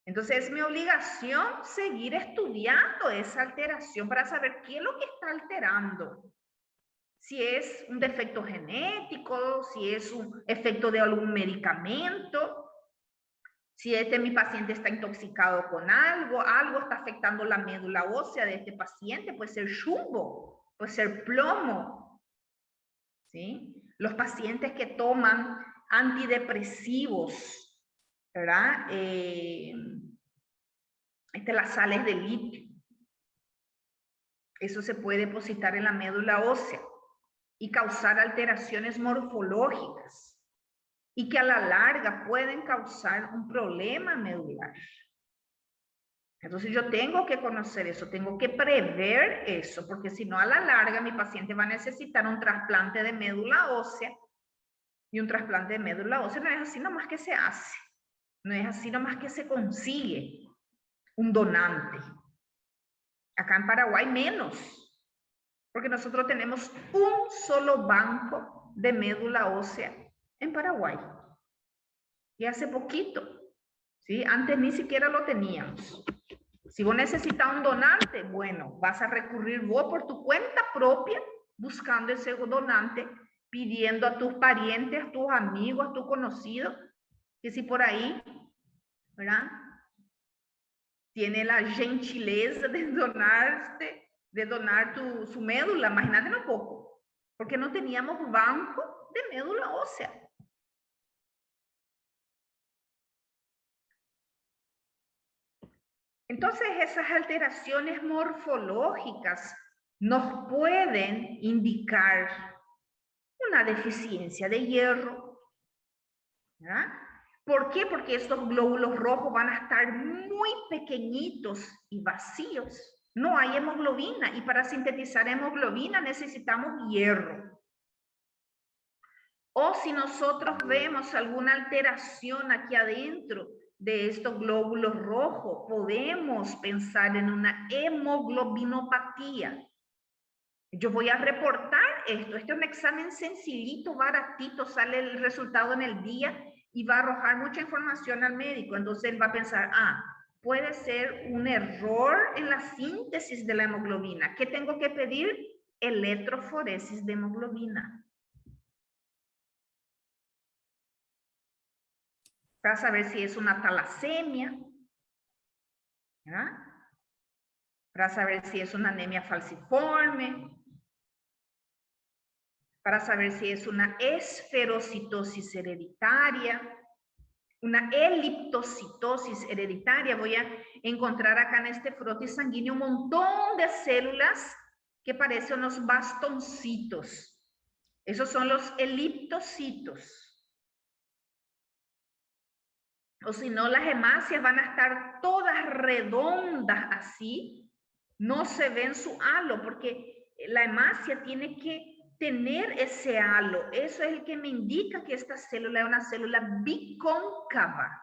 Entonces es mi obligación seguir estudiando esa alteración para saber qué es lo que está alterando. Si es un defecto genético, si es un efecto de algún medicamento, si mi paciente está intoxicado con algo está afectando la médula ósea de este paciente, puede ser chumbo, puede ser plomo, ¿sí? Los pacientes que toman antidepresivos, ¿verdad? Las sales de litio. Eso se puede depositar en la médula ósea y causar alteraciones morfológicas. y que a la larga pueden causar un problema medular. Entonces yo tengo que conocer eso, tengo que prever eso, porque si no a la larga mi paciente va a necesitar un trasplante de médula ósea, y un trasplante de médula ósea no es así nomás que se hace, no es así nomás que se consigue un donante. Acá en Paraguay menos, porque nosotros tenemos un solo banco de médula ósea en Paraguay. Y hace poquito, ¿sí? Antes ni siquiera lo teníamos. Si vos necesitas un donante, bueno, vas a recurrir vos por tu cuenta propia, buscando ese donante, pidiendo a tus parientes, a tus amigos, a tus conocidos, que si por ahí, ¿verdad? Tiene la gentileza de donar su médula, imagínate un poco, porque no teníamos banco de médula ósea. Entonces, esas alteraciones morfológicas nos pueden indicar una deficiencia de hierro, ¿verdad? ¿Por qué? Porque estos glóbulos rojos van a estar muy pequeñitos y vacíos. No hay hemoglobina y para sintetizar hemoglobina necesitamos hierro. O si nosotros vemos alguna alteración aquí adentro de estos glóbulos rojos, podemos pensar en una hemoglobinopatía. Yo voy a reportar esto. Este es un examen sencillito, baratito, sale el resultado en el día y va a arrojar mucha información al médico. Entonces él va a pensar, puede ser un error en la síntesis de la hemoglobina. ¿Qué tengo que pedir? Electroforesis de hemoglobina. Para saber si es una talasemia, ¿verdad? Para saber si es una anemia falciforme, para saber si es una esferocitosis hereditaria, una eliptocitosis hereditaria. Voy a encontrar acá en este frotis sanguíneo un montón de células que parecen unos bastoncitos. Esos son los eliptocitos. O si no, las hemácias van a estar todas redondas así, no se ven su halo, porque la hemácia tiene que tener ese halo. Eso es el que me indica que esta célula es una célula bicóncava.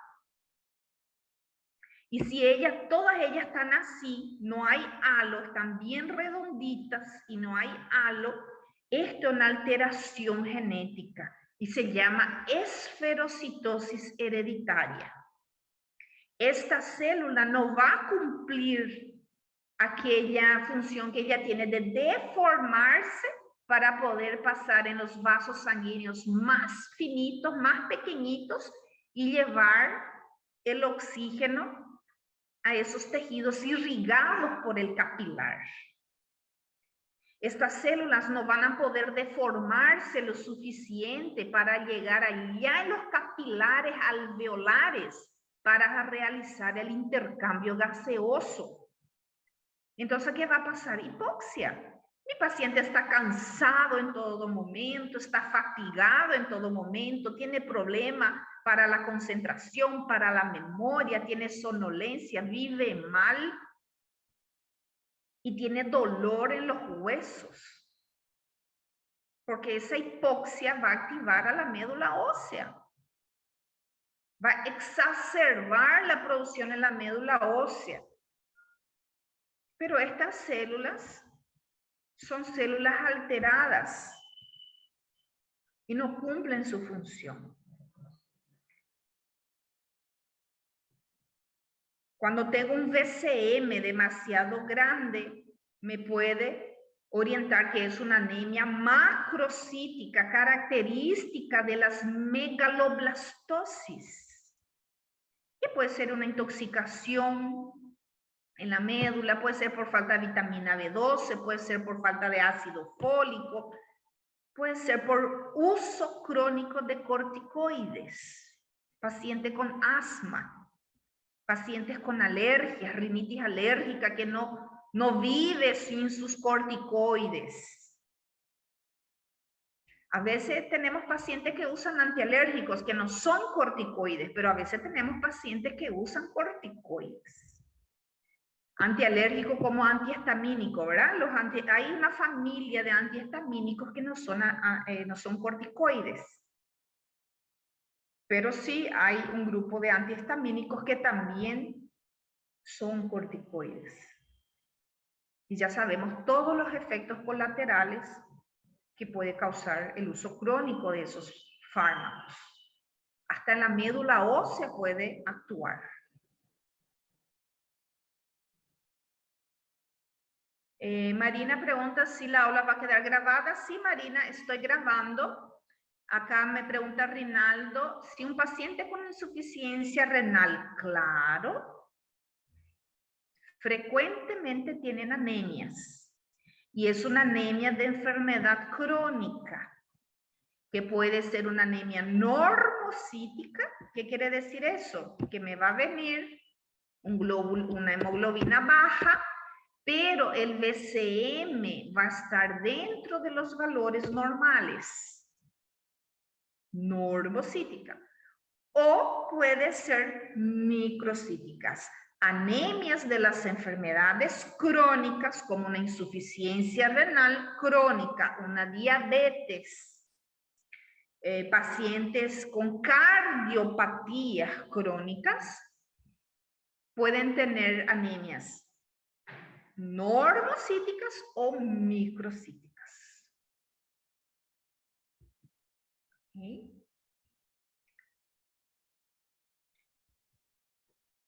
Y si todas ellas están así, no hay halo, están bien redonditas y no hay halo, esto es una alteración genética y se llama esferocitosis hereditaria. Esta célula no va a cumplir aquella función que ella tiene de deformarse para poder pasar en los vasos sanguíneos más finitos, más pequeñitos y llevar el oxígeno a esos tejidos irrigados por el capilar. Estas células no van a poder deformarse lo suficiente para llegar allá en los capilares alveolares para realizar el intercambio gaseoso. Entonces, ¿qué va a pasar? Hipoxia. Mi paciente está cansado en todo momento, está fatigado en todo momento, tiene problemas para la concentración, para la memoria, tiene somnolencia, vive mal y tiene dolor en los huesos. Porque esa hipoxia va a activar a la médula ósea. Va a exacerbar la producción en la médula ósea. Pero estas células son células alteradas y no cumplen su función. Cuando tengo un VCM demasiado grande, me puede orientar que es una anemia macrocítica, característica de las megaloblastosis, que puede ser una intoxicación en la médula, puede ser por falta de vitamina B12, puede ser por falta de ácido fólico, puede ser por uso crónico de corticoides, paciente con asma, pacientes con alergias, rinitis alérgica que no vive sin sus corticoides. A veces tenemos pacientes que usan antialérgicos que no son corticoides, pero a veces tenemos pacientes que usan corticoides. Antialérgico como antihistamínico, ¿verdad? Hay una familia de antihistamínicos que no son corticoides. Pero sí hay un grupo de antihistamínicos que también son corticoides. Y ya sabemos todos los efectos colaterales que puede causar el uso crónico de esos fármacos. Hasta en la médula ósea puede actuar. Marina pregunta si la aula va a quedar grabada. Sí, Marina, estoy grabando. Acá me pregunta Rinaldo, si un paciente con insuficiencia renal, claro, frecuentemente tienen anemias. Y es una anemia de enfermedad crónica, que puede ser una anemia normocítica. ¿Qué quiere decir eso? Que me va a venir una hemoglobina baja, pero el BCM va a estar dentro de los valores normales. Normocítica. O puede ser microcíticas. Anemias de las enfermedades crónicas, como una insuficiencia renal crónica, una diabetes, pacientes con cardiopatías crónicas, pueden tener anemias normocíticas o microcíticas. ¿Okay?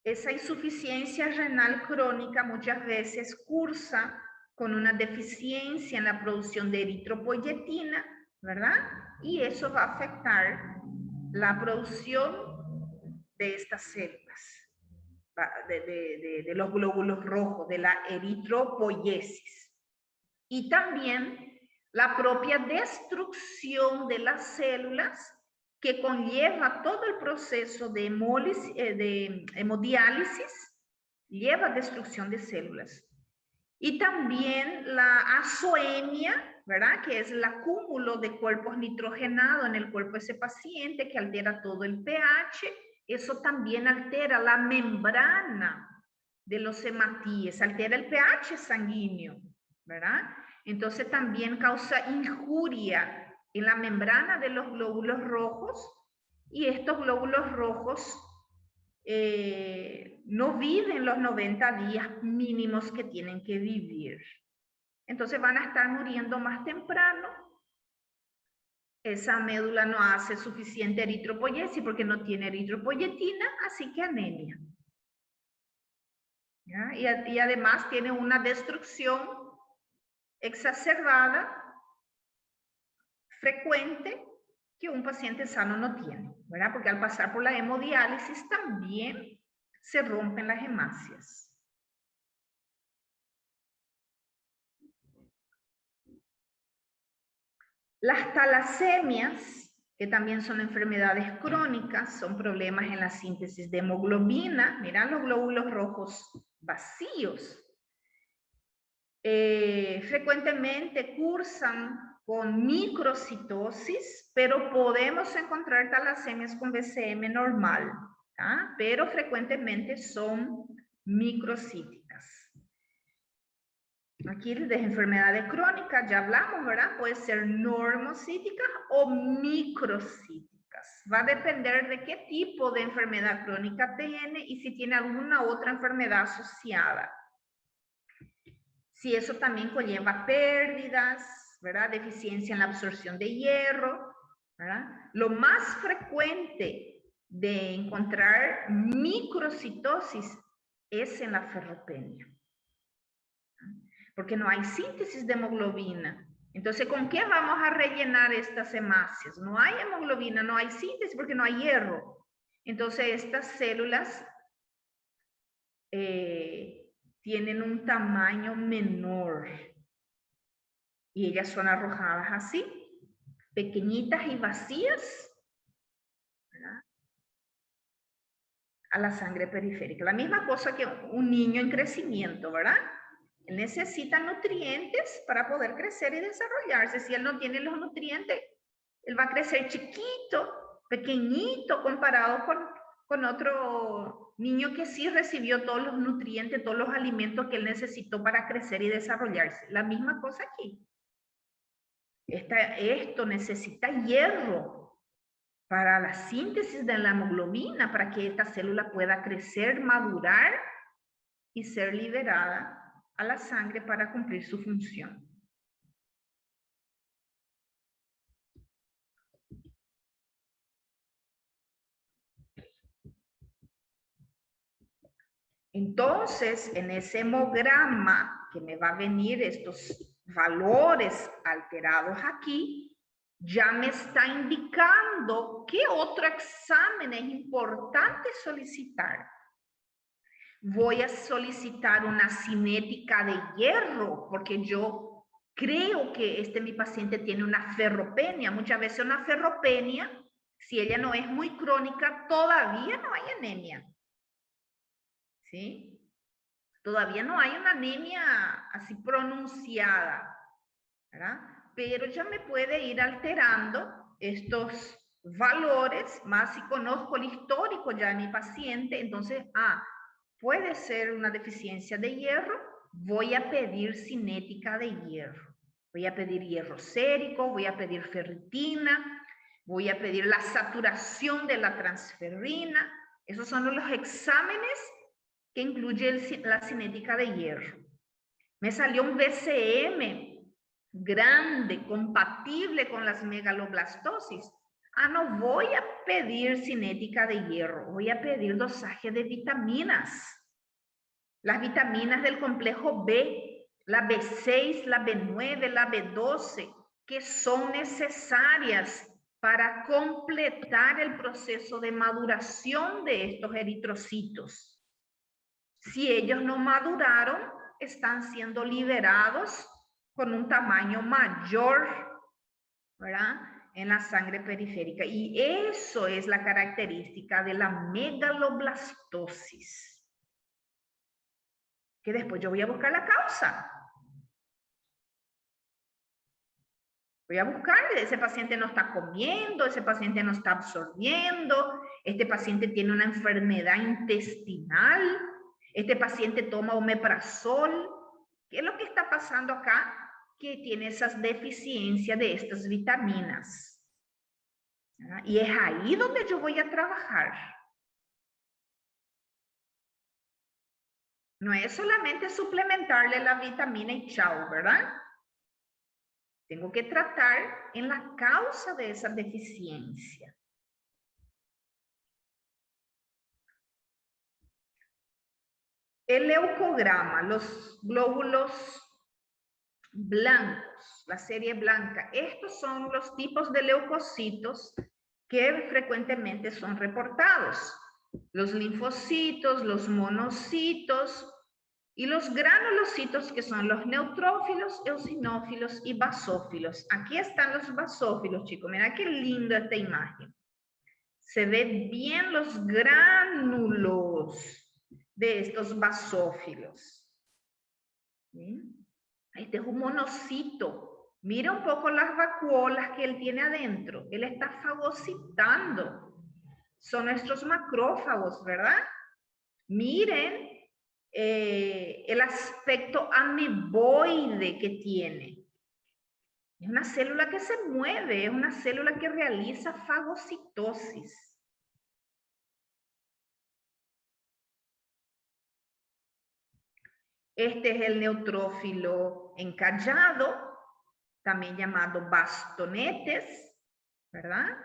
Esa insuficiencia renal crónica muchas veces cursa con una deficiencia en la producción de eritropoyetina, ¿verdad? Y eso va a afectar la producción de estas células, de los glóbulos rojos, de la eritropoyesis. Y también la propia destrucción de las células, que conlleva todo el proceso de hemodiálisis, lleva a destrucción de células. Y también la azoemia, ¿verdad? Que es el acúmulo de cuerpos nitrogenados en el cuerpo de ese paciente, que altera todo el pH. Eso también altera la membrana de los hematíes, altera el pH sanguíneo, ¿verdad? Entonces también causa injuria en la membrana de los glóbulos rojos, y estos glóbulos rojos no viven los 90 días mínimos que tienen que vivir. Entonces van a estar muriendo más temprano. Esa médula no hace suficiente eritropoyesis porque no tiene eritropoyetina, así que anemia. ¿Ya? Y además tiene una destrucción exacerbada, frecuente, que un paciente sano no tiene, ¿verdad? Porque al pasar por la hemodiálisis también se rompen las hemácias. Las talasemias, que también son enfermedades crónicas, son problemas en la síntesis de hemoglobina. Miran los glóbulos rojos vacíos. Frecuentemente cursan con microcitosis, pero podemos encontrar talasemias con BCM normal, ¿tá? Pero frecuentemente son microcíticas. Aquí de enfermedades crónicas ya hablamos, ¿verdad? Puede ser normocíticas o microcíticas. Va a depender de qué tipo de enfermedad crónica tiene y si tiene alguna otra enfermedad asociada. Si eso también conlleva pérdidas, ¿verdad? Deficiencia en la absorción de hierro, ¿verdad? Lo más frecuente de encontrar microcitosis es en la ferropenia, porque no hay síntesis de hemoglobina. Entonces, ¿con qué vamos a rellenar estas hemácias? No hay hemoglobina, no hay síntesis porque no hay hierro. Entonces, estas células tienen un tamaño menor y ellas son arrojadas así, pequeñitas y vacías, ¿verdad? A la sangre periférica. La misma cosa que un niño en crecimiento, ¿verdad? Él necesita nutrientes para poder crecer y desarrollarse. Si él no tiene los nutrientes, Él va a crecer chiquito, pequeñito, comparado con otro niño que sí recibió todos los nutrientes, todos los alimentos que él necesitó para crecer y desarrollarse. La misma cosa aquí. Esto necesita hierro para la síntesis de la hemoglobina, para que esta célula pueda crecer, madurar y ser liberada a la sangre para cumplir su función. Entonces, en ese hemograma que me va a venir estos valores alterados aquí, ya me está indicando qué otro examen es importante solicitar. Voy a solicitar una cinética de hierro, porque yo creo que mi paciente tiene una ferropenia. Muchas veces una ferropenia, si ella no es muy crónica, todavía no hay anemia. ¿Sí? Todavía no hay una anemia así pronunciada, ¿verdad? Pero ya me puede ir alterando estos valores, más si conozco el histórico ya de mi paciente, entonces, puede ser una deficiencia de hierro, voy a pedir cinética de hierro. Voy a pedir hierro sérico, voy a pedir ferritina, voy a pedir la saturación de la transferrina. Esos son los exámenes que incluye la cinética de hierro. Me salió un BCM grande, compatible con las megaloblastosis. No voy a pedir cinética de hierro, voy a pedir dosaje de vitaminas. Las vitaminas del complejo B, la B6, la B9, la B12, que son necesarias para completar el proceso de maduración de estos eritrocitos. Si ellos no maduraron, están siendo liberados con un tamaño mayor, ¿verdad?, en la sangre periférica. Y eso es la característica de la megaloblastosis. Que después yo voy a buscar la causa. Voy a buscar, ese paciente no está comiendo, ese paciente no está absorbiendo, este paciente tiene una enfermedad intestinal, este paciente toma omeprazol. ¿Qué es lo que está pasando acá? Que tiene esas deficiencias de estas vitaminas. Y es ahí donde yo voy a trabajar. No es solamente suplementarle la vitamina y chao, ¿verdad? Tengo que tratar en la causa de esa deficiencia. El leucograma, los glóbulos blancos, la serie blanca, estos son los tipos de leucocitos que frecuentemente son reportados. Los linfocitos, los monocitos y los granulocitos, que son los neutrófilos, eosinófilos y basófilos. Aquí están los basófilos, chicos. Mira qué linda esta imagen. Se ven bien los gránulos de estos basófilos. ¿Sí? Este es un monocito. Mira un poco las vacuolas que él tiene adentro. Él está fagocitando. Son nuestros macrófagos, ¿verdad? Miren el aspecto ameboide que tiene. Es una célula que se mueve, es una célula que realiza fagocitosis. Este es el neutrófilo encallado, también llamado bastonetes, ¿verdad?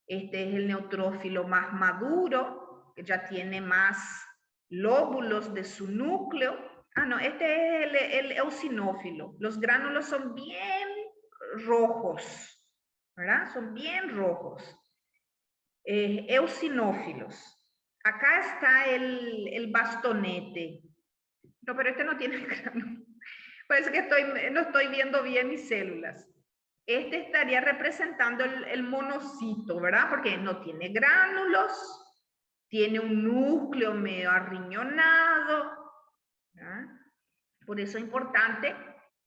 Este es el neutrófilo más maduro, que ya tiene más lóbulos de su núcleo. No, este es el eosinófilo. Los gránulos son bien rojos, ¿verdad? Son bien rojos. Eosinófilos. Acá está el bastonete. No, pero este no tiene gránulo. Parece que no estoy viendo bien mis células. Este estaría representando el monocito, ¿verdad? Porque no tiene gránulos, tiene un núcleo medio arriñonado, ¿verdad? Por eso es importante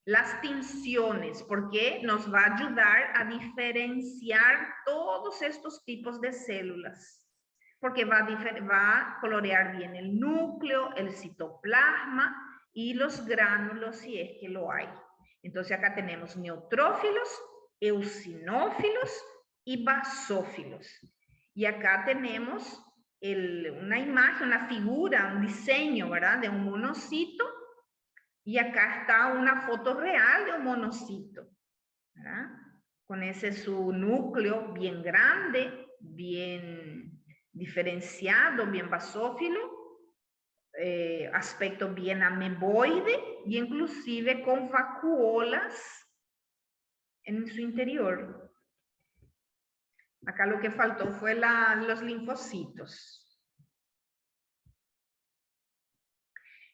las tinciones, porque nos va a ayudar a diferenciar todos estos tipos de células, porque va a colorear bien el núcleo, el citoplasma y los gránulos si es que lo hay. Entonces acá tenemos neutrófilos, eosinófilos y basófilos. Y acá tenemos una imagen, una figura, un diseño, ¿verdad? De un monocito. Y acá está una foto real de un monocito, ¿verdad? Con ese su núcleo bien grande, bien diferenciado, bien basófilo, aspecto bien ameboide y inclusive con vacuolas en su interior. Acá lo que faltó fue los linfocitos.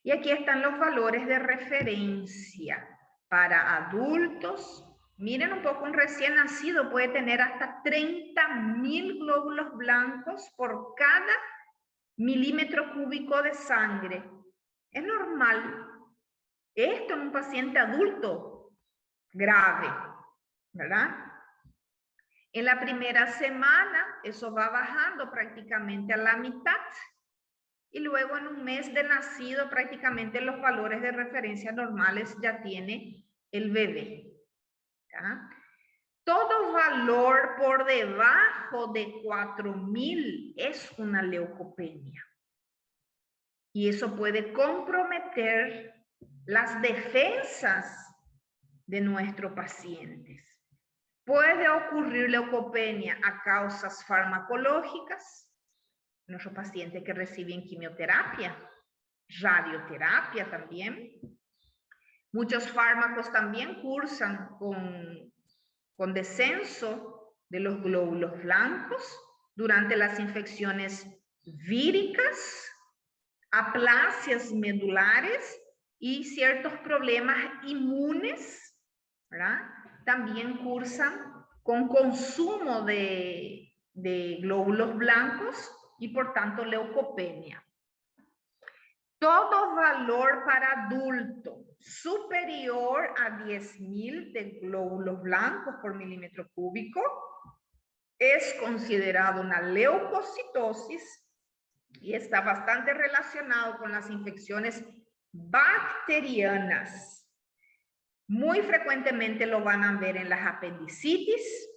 Y aquí están los valores de referencia para adultos. Miren un poco, un recién nacido puede tener hasta 30.000 glóbulos blancos por cada milímetro cúbico de sangre. Es normal. Esto en un paciente adulto grave, ¿verdad? En la primera semana eso va bajando prácticamente a la mitad. Y luego en un mes de nacido prácticamente los valores de referencia normales ya tiene el bebé. ¿Ya? Todo valor por debajo de 4.000 es una leucopenia. Y eso puede comprometer las defensas de nuestros pacientes. Puede ocurrir leucopenia a causas farmacológicas, nuestros pacientes que reciben quimioterapia, radioterapia también. Muchos fármacos también cursan con descenso de los glóbulos blancos durante las infecciones víricas, aplasias medulares y ciertos problemas inmunes, ¿verdad? También cursan con consumo de glóbulos blancos y por tanto leucopenia. Todo valor para adulto superior a 10.000 de glóbulos blancos por milímetro cúbico es considerado una leucocitosis y está bastante relacionado con las infecciones bacterianas. Muy frecuentemente lo van a ver en las apendicitis.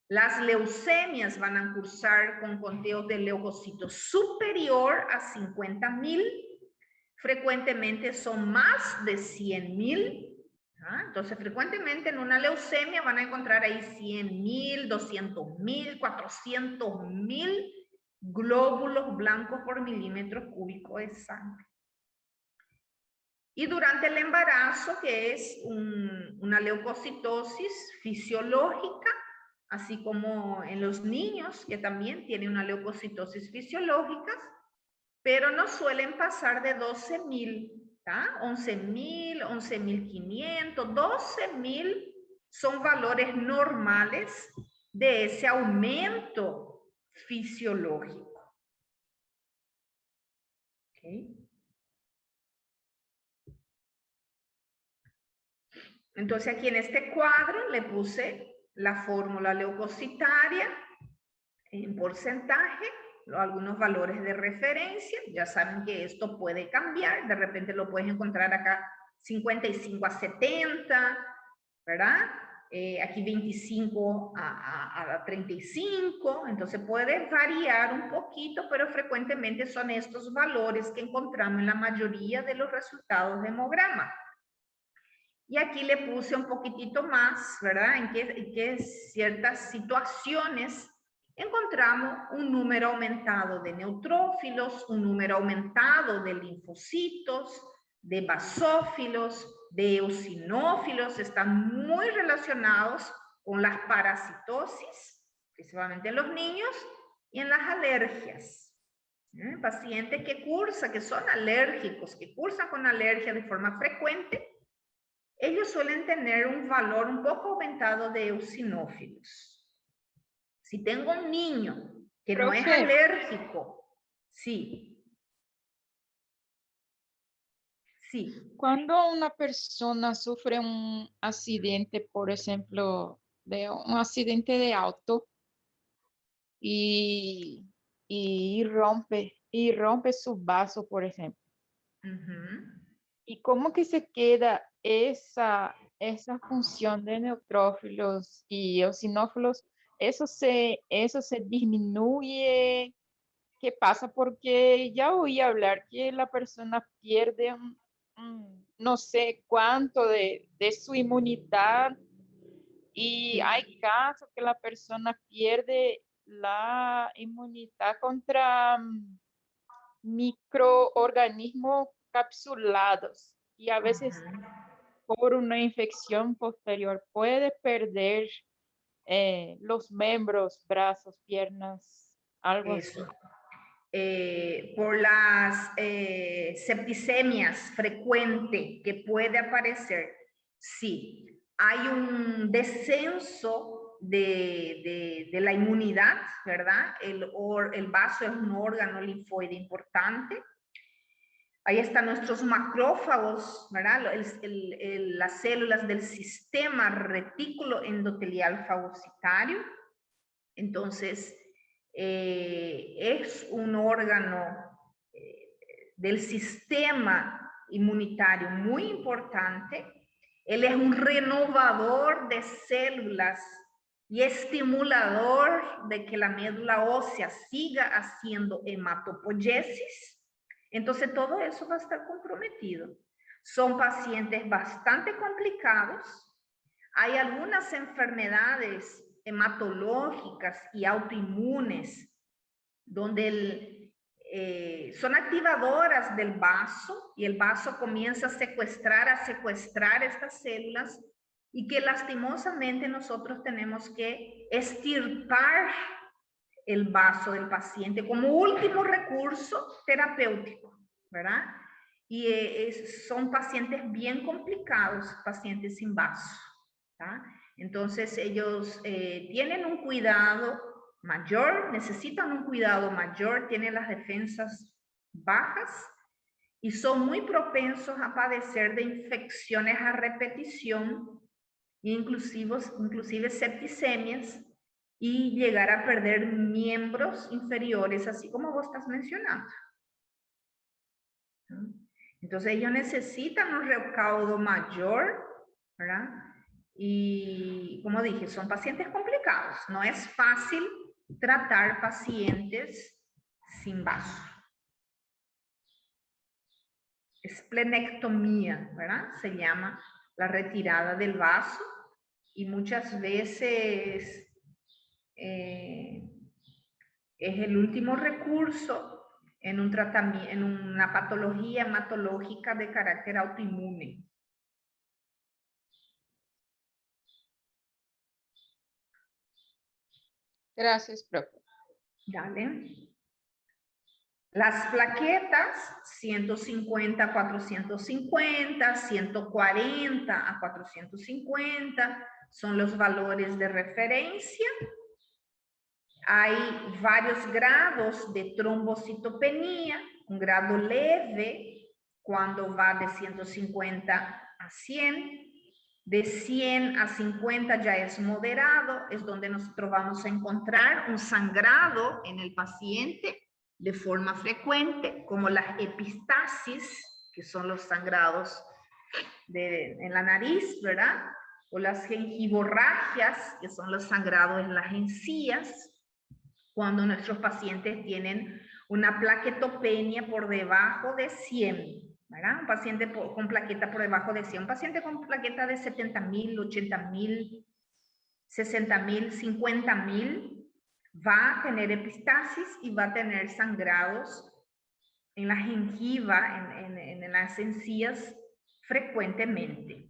Las leucemias van a cursar con conteos de leucocitos superior a 50.000. Frecuentemente son más de 100.000. Entonces, frecuentemente en una leucemia van a encontrar ahí 100.000, 200.000, 400.000 glóbulos blancos por milímetro cúbico de sangre. Y durante el embarazo, que es una leucocitosis fisiológica, así como en los niños, que también tienen una leucocitosis fisiológica, pero no suelen pasar de 12.000, 11.000, 11.500, 12.000 son valores normales de ese aumento fisiológico. ¿Okay? Entonces aquí en este cuadro le puse la fórmula leucocitaria en porcentaje, algunos valores de referencia. Ya saben que esto puede cambiar, de repente lo puedes encontrar acá 55 a 70, ¿verdad? Aquí 25 a 35, entonces puede variar un poquito, pero frecuentemente son estos valores que encontramos en la mayoría de los resultados de hemograma. Y aquí le puse un poquitito más, ¿verdad? En que ciertas situaciones encontramos un número aumentado de neutrófilos, un número aumentado de linfocitos, de basófilos, de eosinófilos, están muy relacionados con las parasitosis, principalmente en los niños, y en las alergias. Pacientes que son alérgicos, que cursan con alergia de forma frecuente, ellos suelen tener un valor un poco aumentado de eosinófilos. Si tengo un niño que no es alérgico, sí. Sí. Cuando una persona sufre un accidente, por ejemplo, de un accidente de auto y, y rompe su vaso, por ejemplo, Ujú. ¿y cómo que se queda esa función de neutrófilos y eosinófilos? Eso se disminuye. ¿Qué pasa? Porque ya oí hablar que la persona pierde no sé cuánto de su inmunidad y hay Sí. casos que la persona pierde la inmunidad contra microorganismos capsulados y a veces Ujú. por una infección posterior puede perder los miembros, brazos, piernas, algo Eso. así. Por las septicemias frecuente que puede aparecer, sí, hay un descenso de la inmunidad, ¿verdad? El vaso es un órgano linfoide importante. Ahí están nuestros macrófagos, ¿verdad? Las células del sistema retículo endotelial fagocitario. Entonces, es un órgano del sistema inmunitario muy importante. Él es un renovador de células y estimulador de que la médula ósea siga haciendo hematopoiesis. Entonces, todo eso va a estar comprometido. Son pacientes bastante complicados. Hay algunas enfermedades hematológicas y autoinmunes donde son activadoras del vaso y el vaso comienza a secuestrar estas células y que lastimosamente nosotros tenemos que extirpar el vaso del paciente como último recurso terapéutico, ¿verdad? Y son pacientes bien complicados, pacientes sin vaso, ¿tá? Entonces ellos tienen un cuidado mayor, necesitan un cuidado mayor, tienen las defensas bajas y son muy propensos a padecer de infecciones a repetición, inclusive septicemias, y llegar a perder miembros inferiores, así como vos estás mencionando. Entonces ellos necesitan un recaudo mayor, ¿verdad? Y como dije, son pacientes complicados. No es fácil tratar pacientes sin vaso. Esplenectomía, ¿verdad? Se llama la retirada del vaso y muchas veces es el último recurso en un tratamiento, en una patología hematológica de carácter autoinmune. Gracias, profe. Dale. Las plaquetas, 150 a 450, 140 a 450, son los valores de referencia. Hay varios grados de trombocitopenia, un grado leve cuando va de 150 a 100, de 100 a 50 ya es moderado, es donde nosotros vamos a encontrar un sangrado en el paciente de forma frecuente, como las epistasis, que son los sangrados en la nariz, ¿verdad? O las gengivorragias, que son los sangrados en las encías, cuando nuestros pacientes tienen una plaquetopenia por debajo de 100, ¿verdad? Un paciente con plaqueta por debajo de 100, un paciente con plaqueta de 70,000, 80,000, 60,000, 50,000, va a tener epistasis y va a tener sangrados en la gengiva, en las encías frecuentemente.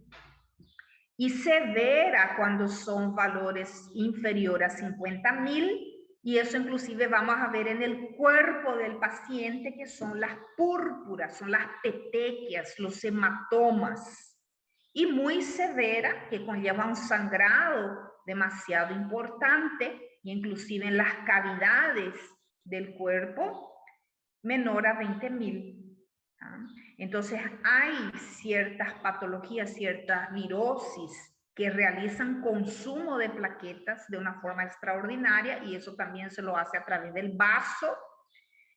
Y severa cuando son valores inferiores a 50,000, y eso inclusive vamos a ver en el cuerpo del paciente, que son las púrpuras, son las petequias, los hematomas. Y muy severa, que conlleva un sangrado demasiado importante, inclusive en las cavidades del cuerpo, menor a 20,000. Entonces hay ciertas patologías, ciertas virosis que realizan consumo de plaquetas de una forma extraordinaria y eso también se lo hace a través del vaso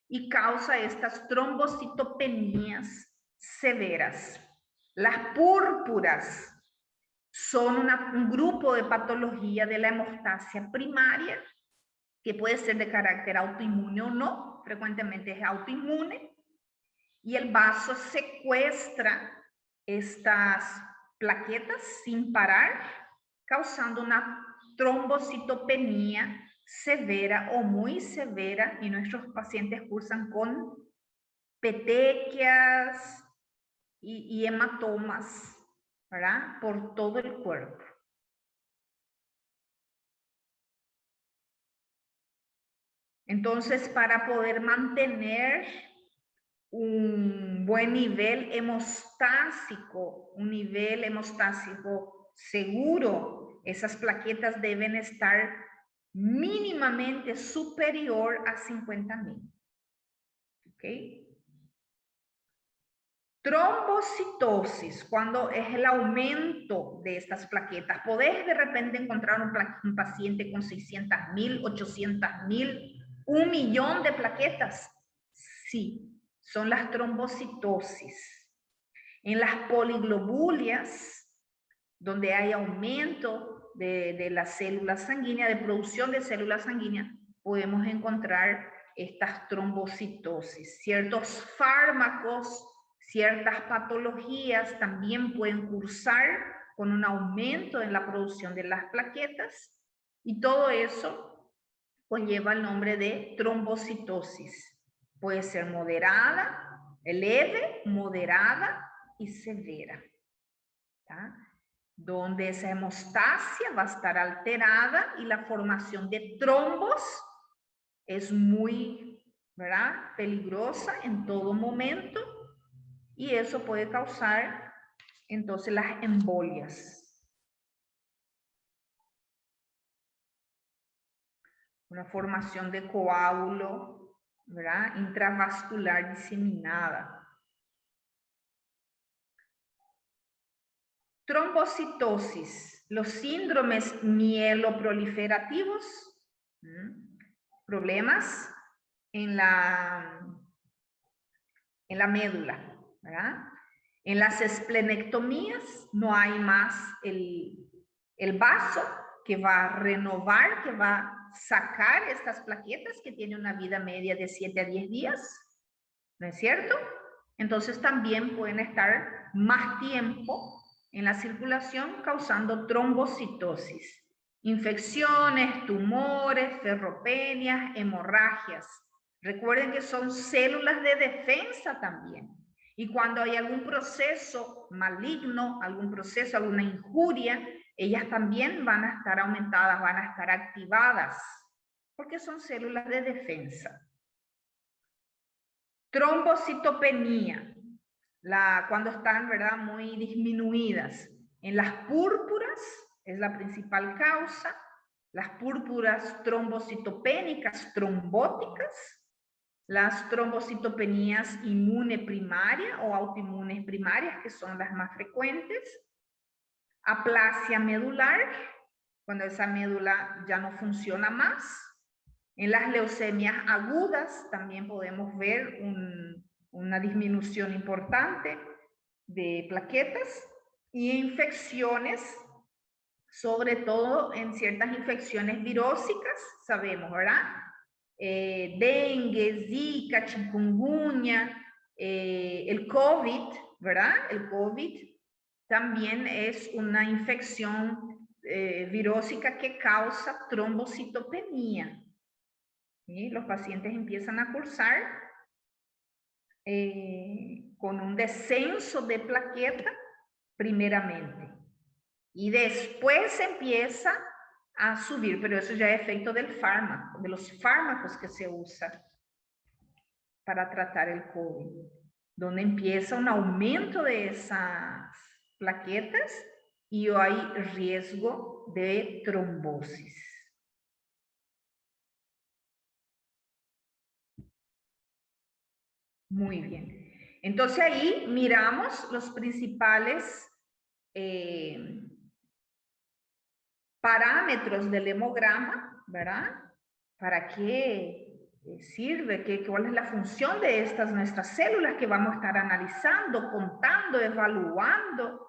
y causa estas trombocitopenías severas. Las púrpuras son un grupo de patología de la hemostasia primaria que puede ser de carácter autoinmune o no, frecuentemente es autoinmune, y el vaso secuestra estas plaquetas sin parar, causando una trombocitopenia severa o muy severa, y nuestros pacientes cursan con petequias y hematomas, ¿verdad? Por todo el cuerpo. Entonces, para poder mantener un buen nivel hemostásico, un nivel hemostásico seguro, esas plaquetas deben estar mínimamente superior a 50.000. ¿Ok? Trombocitosis, cuando es el aumento de estas plaquetas. Podés de repente encontrar un paciente con 600.000, 800.000, 1.000.000 de plaquetas. Sí, son las trombocitosis. En las poliglobulias, donde hay aumento de las células sanguíneas, de producción de células sanguíneas, podemos encontrar estas trombocitosis. Ciertos fármacos, ciertas patologías también pueden cursar con un aumento en la producción de las plaquetas y todo eso conlleva el nombre de trombocitosis. Puede ser moderada, leve, moderada y severa, ¿tá? Donde esa hemostasia va a estar alterada y la formación de trombos es muy, ¿verdad?, peligrosa en todo momento y eso puede causar entonces las embolias. Una formación de coágulo, ¿verdad?, intravascular diseminada. Trombocitosis, los síndromes mieloproliferativos, problemas en la médula, ¿verdad? En las esplenectomías no hay más el vaso que va a renovar, que va a sacar estas plaquetas que tienen una vida media de 7 a 10 días, ¿no es cierto? Entonces también pueden estar más tiempo en la circulación causando trombocitosis. Infecciones, tumores, ferropenias, hemorragias. Recuerden que son células de defensa también. Y cuando hay algún proceso maligno, algún proceso, alguna injuria, ellas también van a estar aumentadas, van a estar activadas, porque son células de defensa. Trombocitopenia, cuando están, ¿verdad?, muy disminuidas. En las púrpuras es la principal causa, las púrpuras trombocitopénicas, trombóticas, las trombocitopenías inmune primaria o autoinmunes primarias, que son las más frecuentes, aplasia medular, cuando esa médula ya no funciona más. En las leucemias agudas también podemos ver una disminución importante de plaquetas y infecciones, sobre todo en ciertas infecciones virósicas, sabemos, ¿verdad? Dengue, Zika, chikungunya, el COVID, ¿verdad? El COVID también es una infección virósica que causa trombocitopenia. ¿Sí? Los pacientes empiezan a cursar con un descenso de plaqueta primeramente y después empieza a subir, pero eso ya es efecto del fármaco, de los fármacos que se usan para tratar el COVID, donde empieza un aumento de esas plaquetas y hay riesgo de trombosis. Muy bien. Entonces ahí miramos los principales parámetros del hemograma, ¿verdad? ¿Para qué sirve? ¿Cuál es la función de estas nuestras células que vamos a estar analizando, contando, evaluando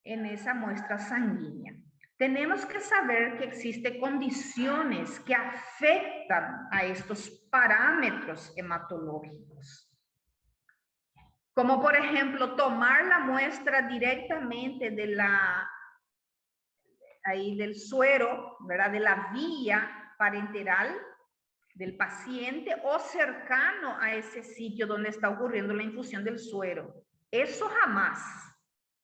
en esa muestra sanguínea? Tenemos que saber que existen condiciones que afectan a estos parámetros hematológicos. Como por ejemplo, tomar la muestra directamente de del suero, ¿verdad? De la vía parenteral del paciente o cercano a ese sitio donde está ocurriendo la infusión del suero. Eso jamás.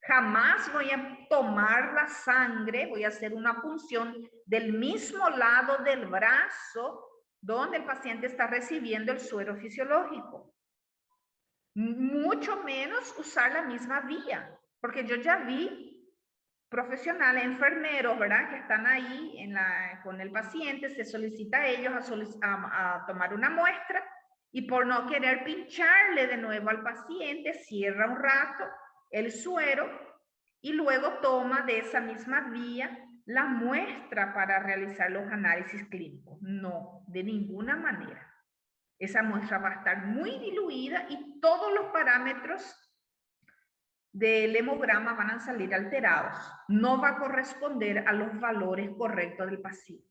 Jamás voy a tomar la sangre, voy a hacer una punción del mismo lado del brazo donde el paciente está recibiendo el suero fisiológico. Mucho menos usar la misma vía, porque yo ya vi profesionales, enfermeros, ¿verdad? Que están ahí con el paciente, se solicita a ellos a tomar una muestra y por no querer pincharle de nuevo al paciente, cierra un rato el suero y luego toma de esa misma vía la muestra para realizar los análisis clínicos. No, de ninguna manera. Esa muestra va a estar muy diluida y todos los parámetros del hemograma van a salir alterados. No va a corresponder a los valores correctos del paciente.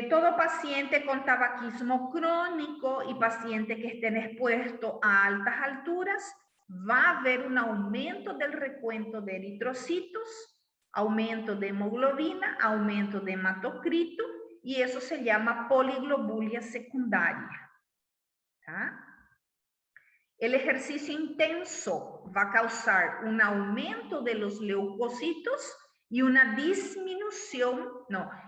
Todo paciente con tabaquismo crónico y paciente que estén expuestos a altas alturas va a haber un aumento del recuento de eritrocitos, aumento de hemoglobina, aumento de hematocrito y eso se llama poliglobulia secundaria. ¿Ah? El ejercicio intenso va a causar un aumento de los leucocitos y una disminución,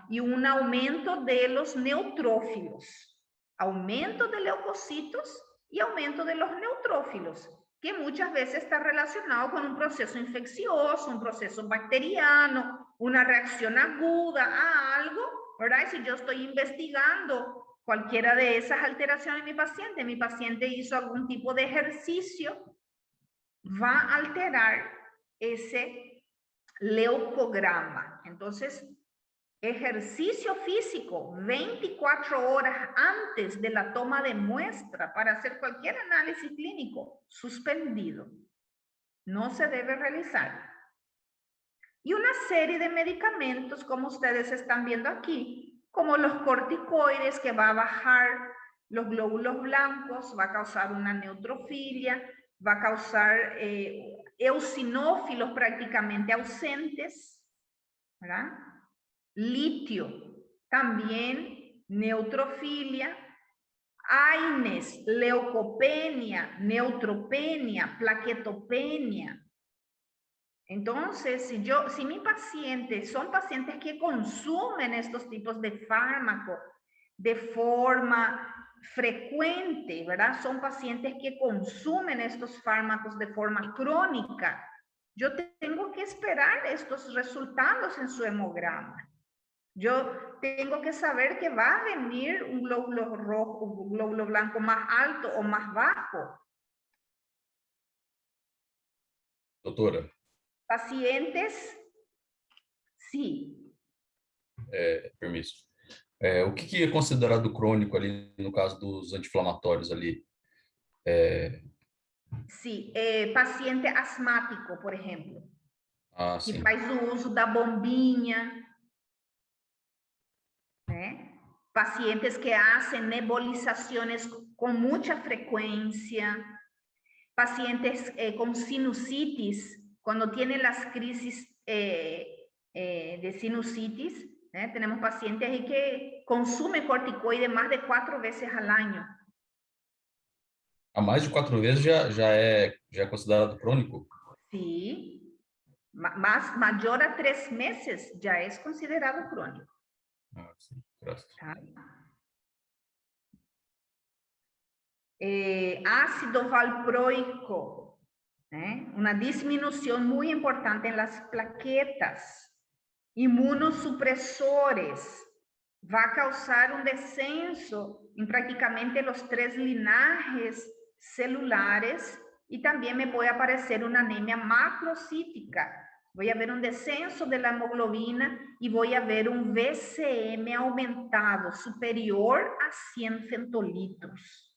y un aumento de los neutrófilos. Aumento de leucocitos y aumento de los neutrófilos, que muchas veces está relacionado con un proceso infeccioso, un proceso bacteriano, una reacción aguda a algo, ¿verdad? Si yo estoy investigando cualquiera de esas alteraciones en mi paciente hizo algún tipo de ejercicio, va a alterar ese leucograma. Entonces, ejercicio físico 24 horas antes de la toma de muestra para hacer cualquier análisis clínico, suspendido. No se debe realizar. Y una serie de medicamentos, como ustedes están viendo aquí, como los corticoides, que va a bajar los glóbulos blancos, va a causar una neutrofilia, va a causar eosinófilos prácticamente ausentes, ¿verdad? Litio, también neutrofilia, AINES, leucopenia, neutropenia, plaquetopenia. Entonces, si mi paciente son pacientes que consumen estos tipos de fármacos de forma frecuente, ¿verdad? Son pacientes que consumen estos fármacos de forma crónica. Yo tengo que esperar estos resultados en su hemograma. Yo tengo que saber que va a venir un glóbulo rojo, un glóbulo blanco más alto o más bajo. Doutora. Pacientes, sim. Permisso. O que é considerado crônico ali no caso dos anti-inflamatórios ali? Sim, paciente asmático, por exemplo, que sim. faz o uso da bombinha, né? Pacientes que hacen nebulizaciones com muita frequência, pacientes con sinusitis, cuando tienen las crisis de sinusitis, tenemos pacientes ahí que consumen corticoide más de 4 veces al año. A mais de 4 vezes já é considerado crônico? Sí, mayor a 3 meses ya es considerado crónico. Sim, graças. Ácido valproico, una disminución muy importante en las plaquetas, inmunosupresores, va a causar un descenso en prácticamente los 3 linajes celulares y también me puede aparecer una anemia macrocítica. Voy a ver un descenso de la hemoglobina y voy a ver un VCM aumentado superior a 100 centolitros.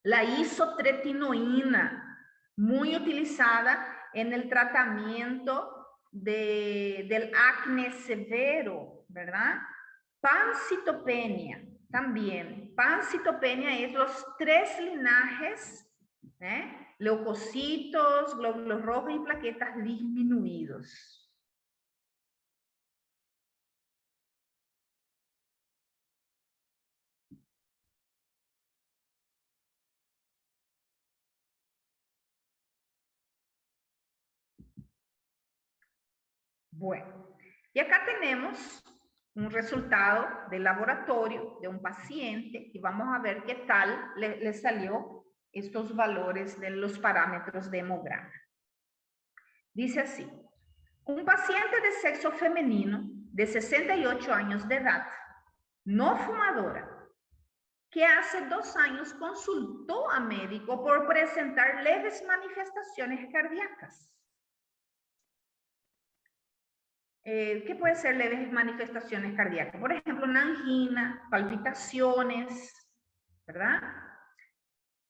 La isotretinoína, muy utilizada en el tratamiento del acné severo, ¿verdad? Pancitopenia, también. Pancitopenia es los 3 linajes, leucocitos, glóbulos rojos y plaquetas disminuidos. Bueno, y acá tenemos un resultado de laboratorio de un paciente y vamos a ver qué tal le salió estos valores de los parámetros de hemograma. Dice así, un paciente de sexo femenino de 68 años de edad, no fumadora, que hace 2 años consultó a médico por presentar leves manifestaciones cardíacas. ¿Qué puede ser leves manifestaciones cardíacas? Por ejemplo, una angina, palpitaciones, ¿verdad?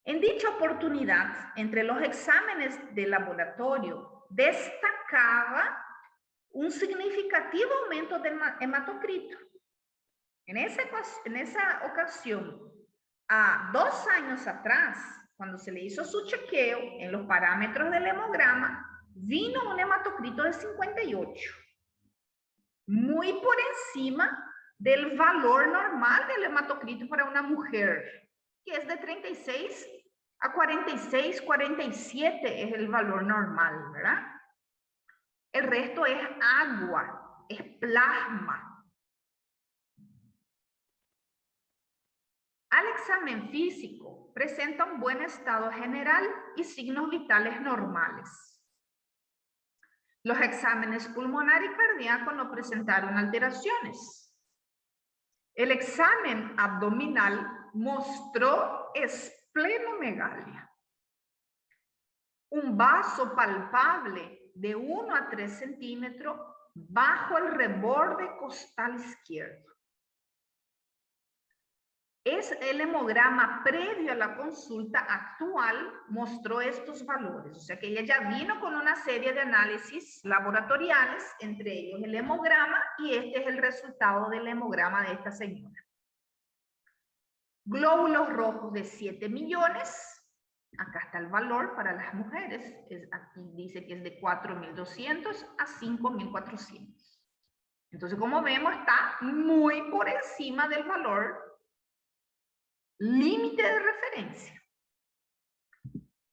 En dicha oportunidad, entre los exámenes de laboratorio, destacaba un significativo aumento del hematocrito. En esa ocasión, a 2 años atrás, cuando se le hizo su chequeo en los parámetros del hemograma, vino un hematocrito de 58. Muy por encima del valor normal del hematocrito para una mujer, que es de 36 a 46, 47 es el valor normal, ¿verdad? El resto es agua, es plasma. Al examen físico, presenta un buen estado general y signos vitales normales. Los exámenes pulmonar y cardíaco no presentaron alteraciones. El examen abdominal mostró esplenomegalia. Un vaso palpable de 1 a 3 centímetros bajo el reborde costal izquierdo. Es el hemograma previo a la consulta actual mostró estos valores. O sea que ella ya vino con una serie de análisis laboratoriales, entre ellos el hemograma, y este es el resultado del hemograma de esta señora. Glóbulos rojos de 7 millones. Acá está el valor para las mujeres. Aquí dice que es de 4.200 a 5.400. Entonces, como vemos, está muy por encima del valor límite de referencia.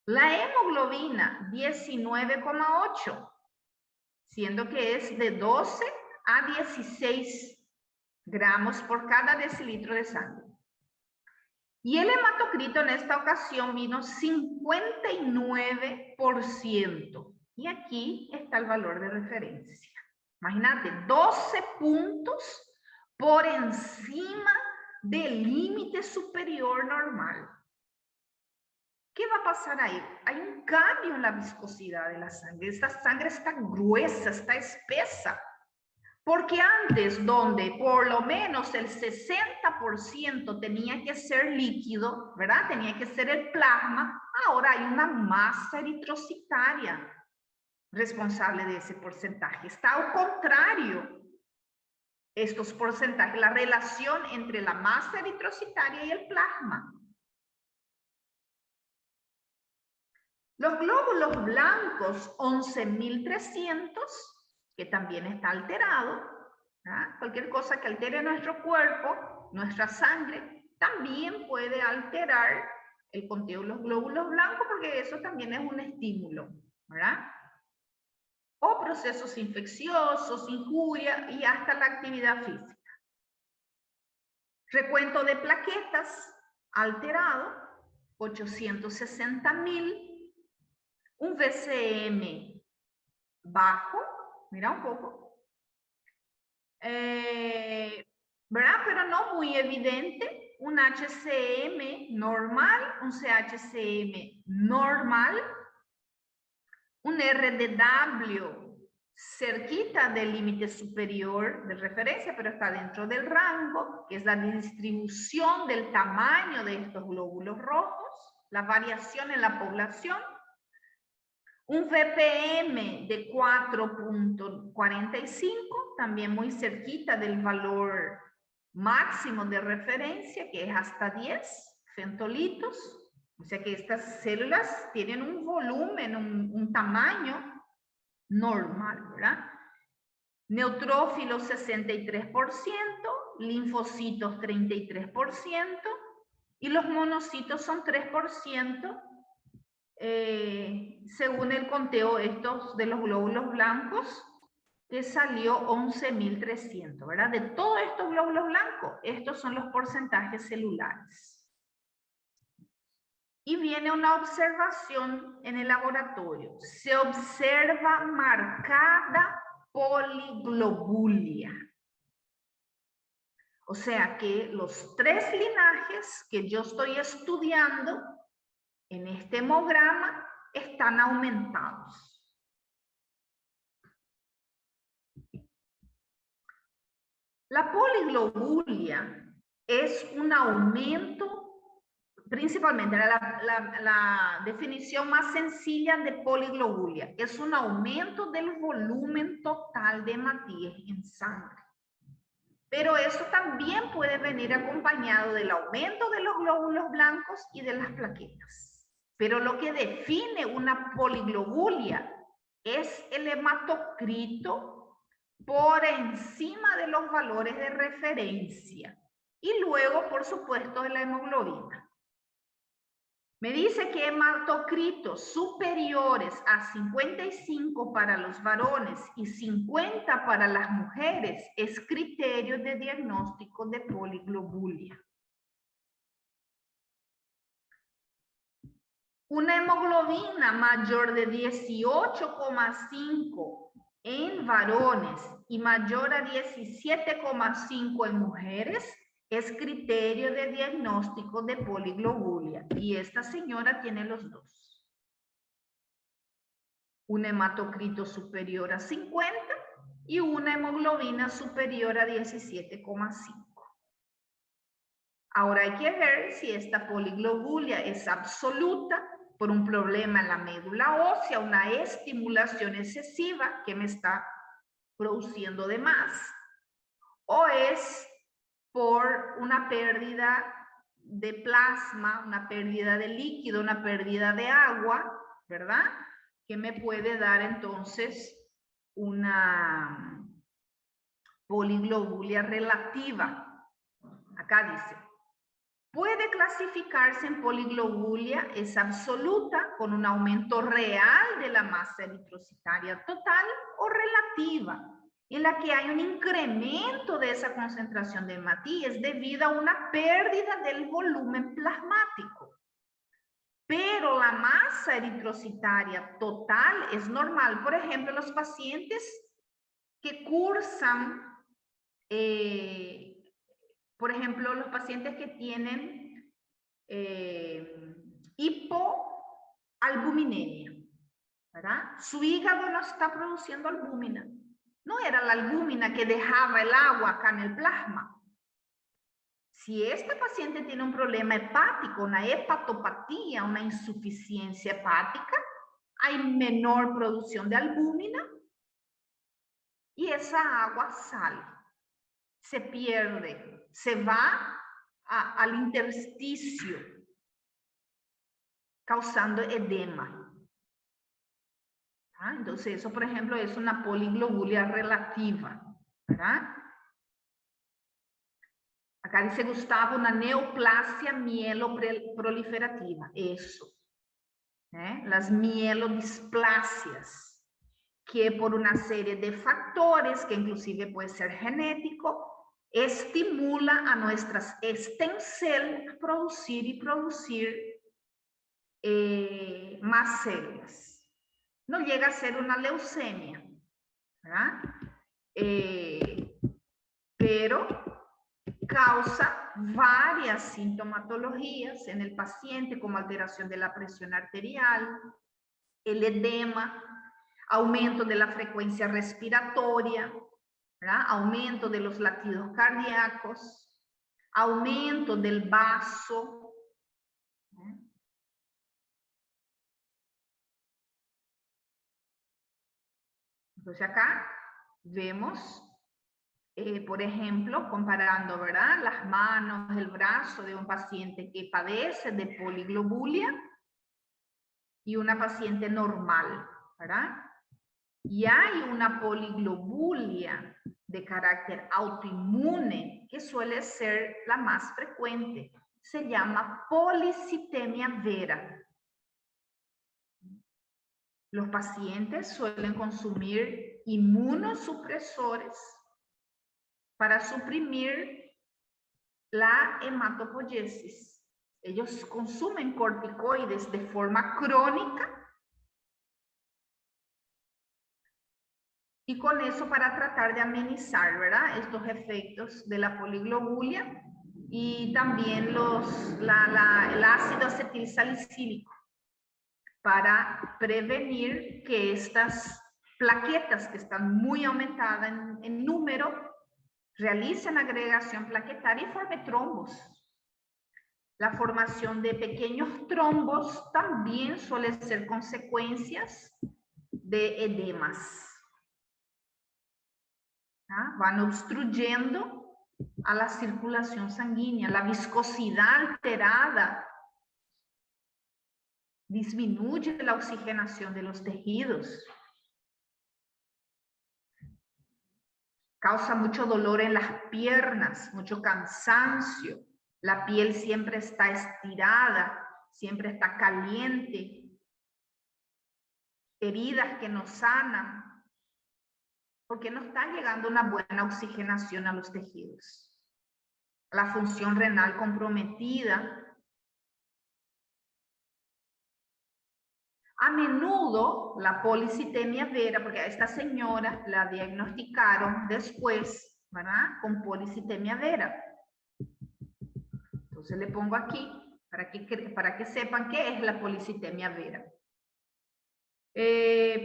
La hemoglobina 19,8, siendo que es de 12 a 16 gramos por cada decilitro de sangre. Y el hematocrito en esta ocasión vino 59%. Y aquí está el valor de referencia. Imagínate, 12 puntos por encima del límite superior normal. ¿Qué va a pasar ahí? Hay un cambio en la viscosidad de la sangre. Esta sangre está gruesa, está espesa. Porque antes, donde por lo menos el 60% tenía que ser líquido, ¿verdad? Tenía que ser el plasma, ahora hay una masa eritrocitaria responsable de ese porcentaje. Está al contrario. Estos porcentajes, la relación entre la masa eritrocitaria y el plasma. Los glóbulos blancos, 11.300, que también está alterado. ¿Ah? Cualquier cosa que altere nuestro cuerpo, nuestra sangre, también puede alterar el conteo de los glóbulos blancos, porque eso también es un estímulo, ¿verdad? O procesos infecciosos, injuria y hasta la actividad física. Recuento de plaquetas alterado, 860.000. Un VCM bajo, mira un poco. muy evidente, un HCM normal, un CHCM normal, un RDW cerquita del límite superior de referencia, pero está dentro del rango, que es la distribución del tamaño de estos glóbulos rojos, la variación en la población. Un VPM de 4.45, también muy cerquita del valor máximo de referencia, que es hasta 10 femtolitos. O sea que estas células tienen un volumen, un tamaño normal, ¿verdad? Neutrófilos 63%, linfocitos 33%, y los monocitos son 3%, según el conteo estos de los glóbulos blancos, que salió 11.300, ¿verdad? De todos estos glóbulos blancos, estos son los porcentajes celulares. Y viene una observación en el laboratorio. Se observa marcada poliglobulia. O sea que los 3 linajes que yo estoy estudiando en este hemograma están aumentados. La poliglobulia es un aumento, principalmente la definición más sencilla de poliglobulia, es un aumento del volumen total de hematíes en sangre. Pero eso también puede venir acompañado del aumento de los glóbulos blancos y de las plaquetas. Pero lo que define una poliglobulia es el hematocrito por encima de los valores de referencia. Y luego, por supuesto, de la hemoglobina. Me dice que hematocritos superiores a 55 para los varones y 50 para las mujeres es criterio de diagnóstico de poliglobulia. Una hemoglobina mayor de 18,5 en varones y mayor a 17,5 en mujeres es criterio de diagnóstico de poliglobulia. Y esta señora tiene los dos. Un hematocrito superior a 50 y una hemoglobina superior a 17,5. Ahora hay que ver si esta poliglobulia es absoluta por un problema en la médula ósea, una estimulación excesiva que me está produciendo de más, o es por una pérdida de plasma, una pérdida de líquido, una pérdida de agua, ¿verdad? Que me puede dar entonces una poliglobulia relativa. Acá dice, puede clasificarse en poliglobulia, es absoluta, con un aumento real de la masa eritrocitaria total, o relativa, en la que hay un incremento de esa concentración de hematíes debido a una pérdida del volumen plasmático. Pero la masa eritrocitaria total es normal. Por ejemplo, los pacientes que cursan, por ejemplo, los pacientes que tienen hipoalbuminemia, ¿verdad? Su hígado no está produciendo albúmina. No era la albúmina que dejaba el agua acá en el plasma. Si este paciente tiene un problema hepático, una hepatopatía, una insuficiencia hepática, hay menor producción de albúmina y esa agua sale, se pierde, se va al intersticio, causando edema. Entonces, eso, por ejemplo, es una poliglobulia relativa, ¿verdad? Acá dice Gustavo, una neoplasia mieloproliferativa. Eso. Las mielodisplasias, que por una serie de factores, que inclusive puede ser genético, estimula a nuestras stem cells a producir y producir más células. No llega a ser una leucemia, ¿verdad? Pero causa varias sintomatologías en el paciente, como alteración de la presión arterial, el edema, aumento de la frecuencia respiratoria, ¿verdad? Aumento de los latidos cardíacos, aumento del vaso. Entonces acá vemos, por ejemplo, comparando, ¿verdad?, las manos, el brazo de un paciente que padece de poliglobulia y una paciente normal, ¿verdad? Y hay una poliglobulia de carácter autoinmune que suele ser la más frecuente. Se llama policitemia vera. Los pacientes suelen consumir inmunosupresores para suprimir la hematopoiesis. Ellos consumen corticoides de forma crónica y con eso para tratar de amenizar, ¿verdad?, estos efectos de la poliglobulia y también el ácido acetilsalicílico para prevenir que estas plaquetas que están muy aumentadas en número realicen agregación plaquetaria y formen trombos. La formación de pequeños trombos también suele ser consecuencias de edemas. ¿Ah? Van obstruyendo a la circulación sanguínea, la viscosidad alterada disminuye la oxigenación de los tejidos. Causa mucho dolor en las piernas, mucho cansancio. La piel siempre está estirada, siempre está caliente. Heridas que no sanan, porque no está llegando una buena oxigenación a los tejidos. La función renal comprometida. A menudo la policitemia vera, porque a esta señora la diagnosticaron después, ¿verdad?, con policitemia vera. Entonces le pongo aquí para que sepan qué es la policitemia vera.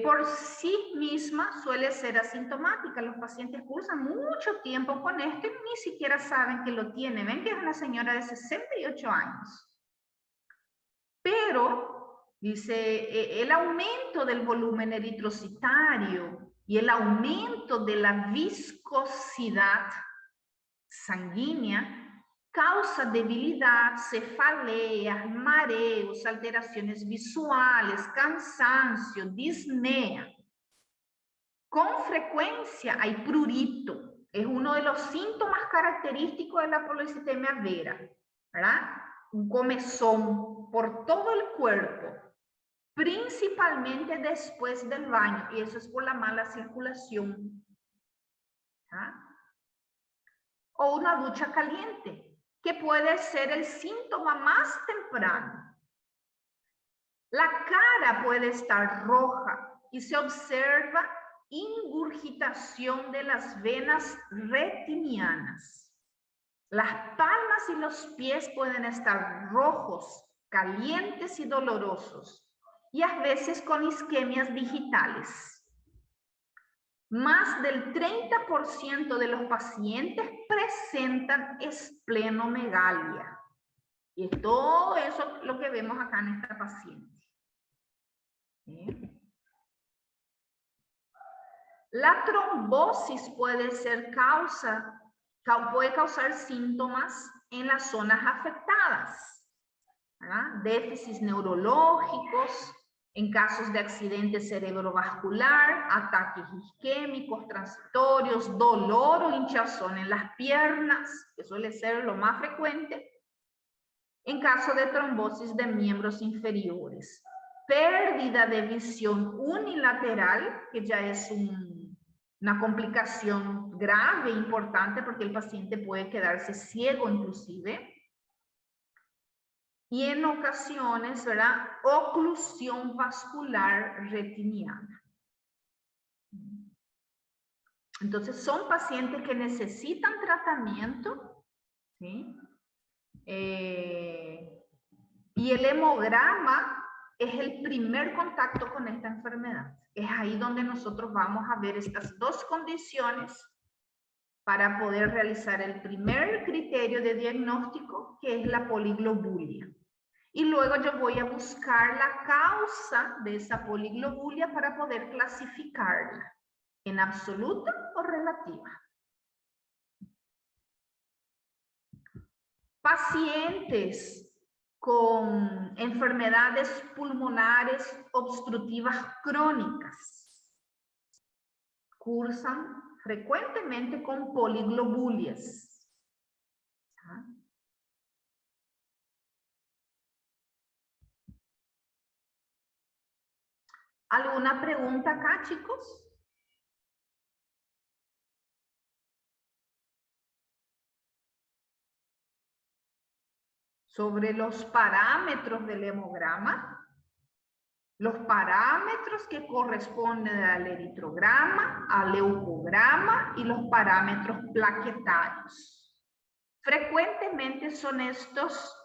Por sí misma suele ser asintomática. Los pacientes cursan mucho tiempo con esto y ni siquiera saben que lo tienen. Ven que es una señora de 68 años. Pero, dice, el aumento del volumen eritrocitario y el aumento de la viscosidad sanguínea causa debilidad, cefaleas, mareos, alteraciones visuales, cansancio, disnea. Con frecuencia hay prurito. Es uno de los síntomas característicos de la policitemia vera, ¿verdad? Un comezón por todo el cuerpo, principalmente después del baño, y eso es por la mala circulación. ¿Ah? O una ducha caliente, que puede ser el síntoma más temprano. La cara puede estar roja y se observa ingurgitación de las venas retinianas. Las palmas y los pies pueden estar rojos, calientes y dolorosos, y a veces con isquemias digitales. Más del 30% de los pacientes presentan esplenomegalia. Y es todo eso lo que vemos acá en esta paciente. ¿Sí? La trombosis puede causar síntomas en las zonas afectadas, ¿verdad? Déficits neurológicos, en casos de accidente cerebrovascular, ataques isquémicos transitorios, dolor o hinchazón en las piernas, que suele ser lo más frecuente, en caso de trombosis de miembros inferiores. Pérdida de visión unilateral, que ya es una complicación grave, importante, porque el paciente puede quedarse ciego inclusive. Y en ocasiones, ¿verdad?, oclusión vascular retiniana. Entonces, son pacientes que necesitan tratamiento ¿sí? Y el hemograma es el primer contacto con esta enfermedad. Es ahí donde nosotros vamos a ver estas dos condiciones para poder realizar el primer criterio de diagnóstico, que es la poliglobulia. Y luego yo voy a buscar la causa de esa poliglobulia para poder clasificarla en absoluta o relativa. Pacientes con enfermedades pulmonares obstructivas crónicas cursan frecuentemente con poliglobulias. ¿Alguna pregunta acá, chicos? Sobre los parámetros del hemograma. Los parámetros que corresponden al eritrograma, al leucograma y los parámetros plaquetarios. Frecuentemente son estos,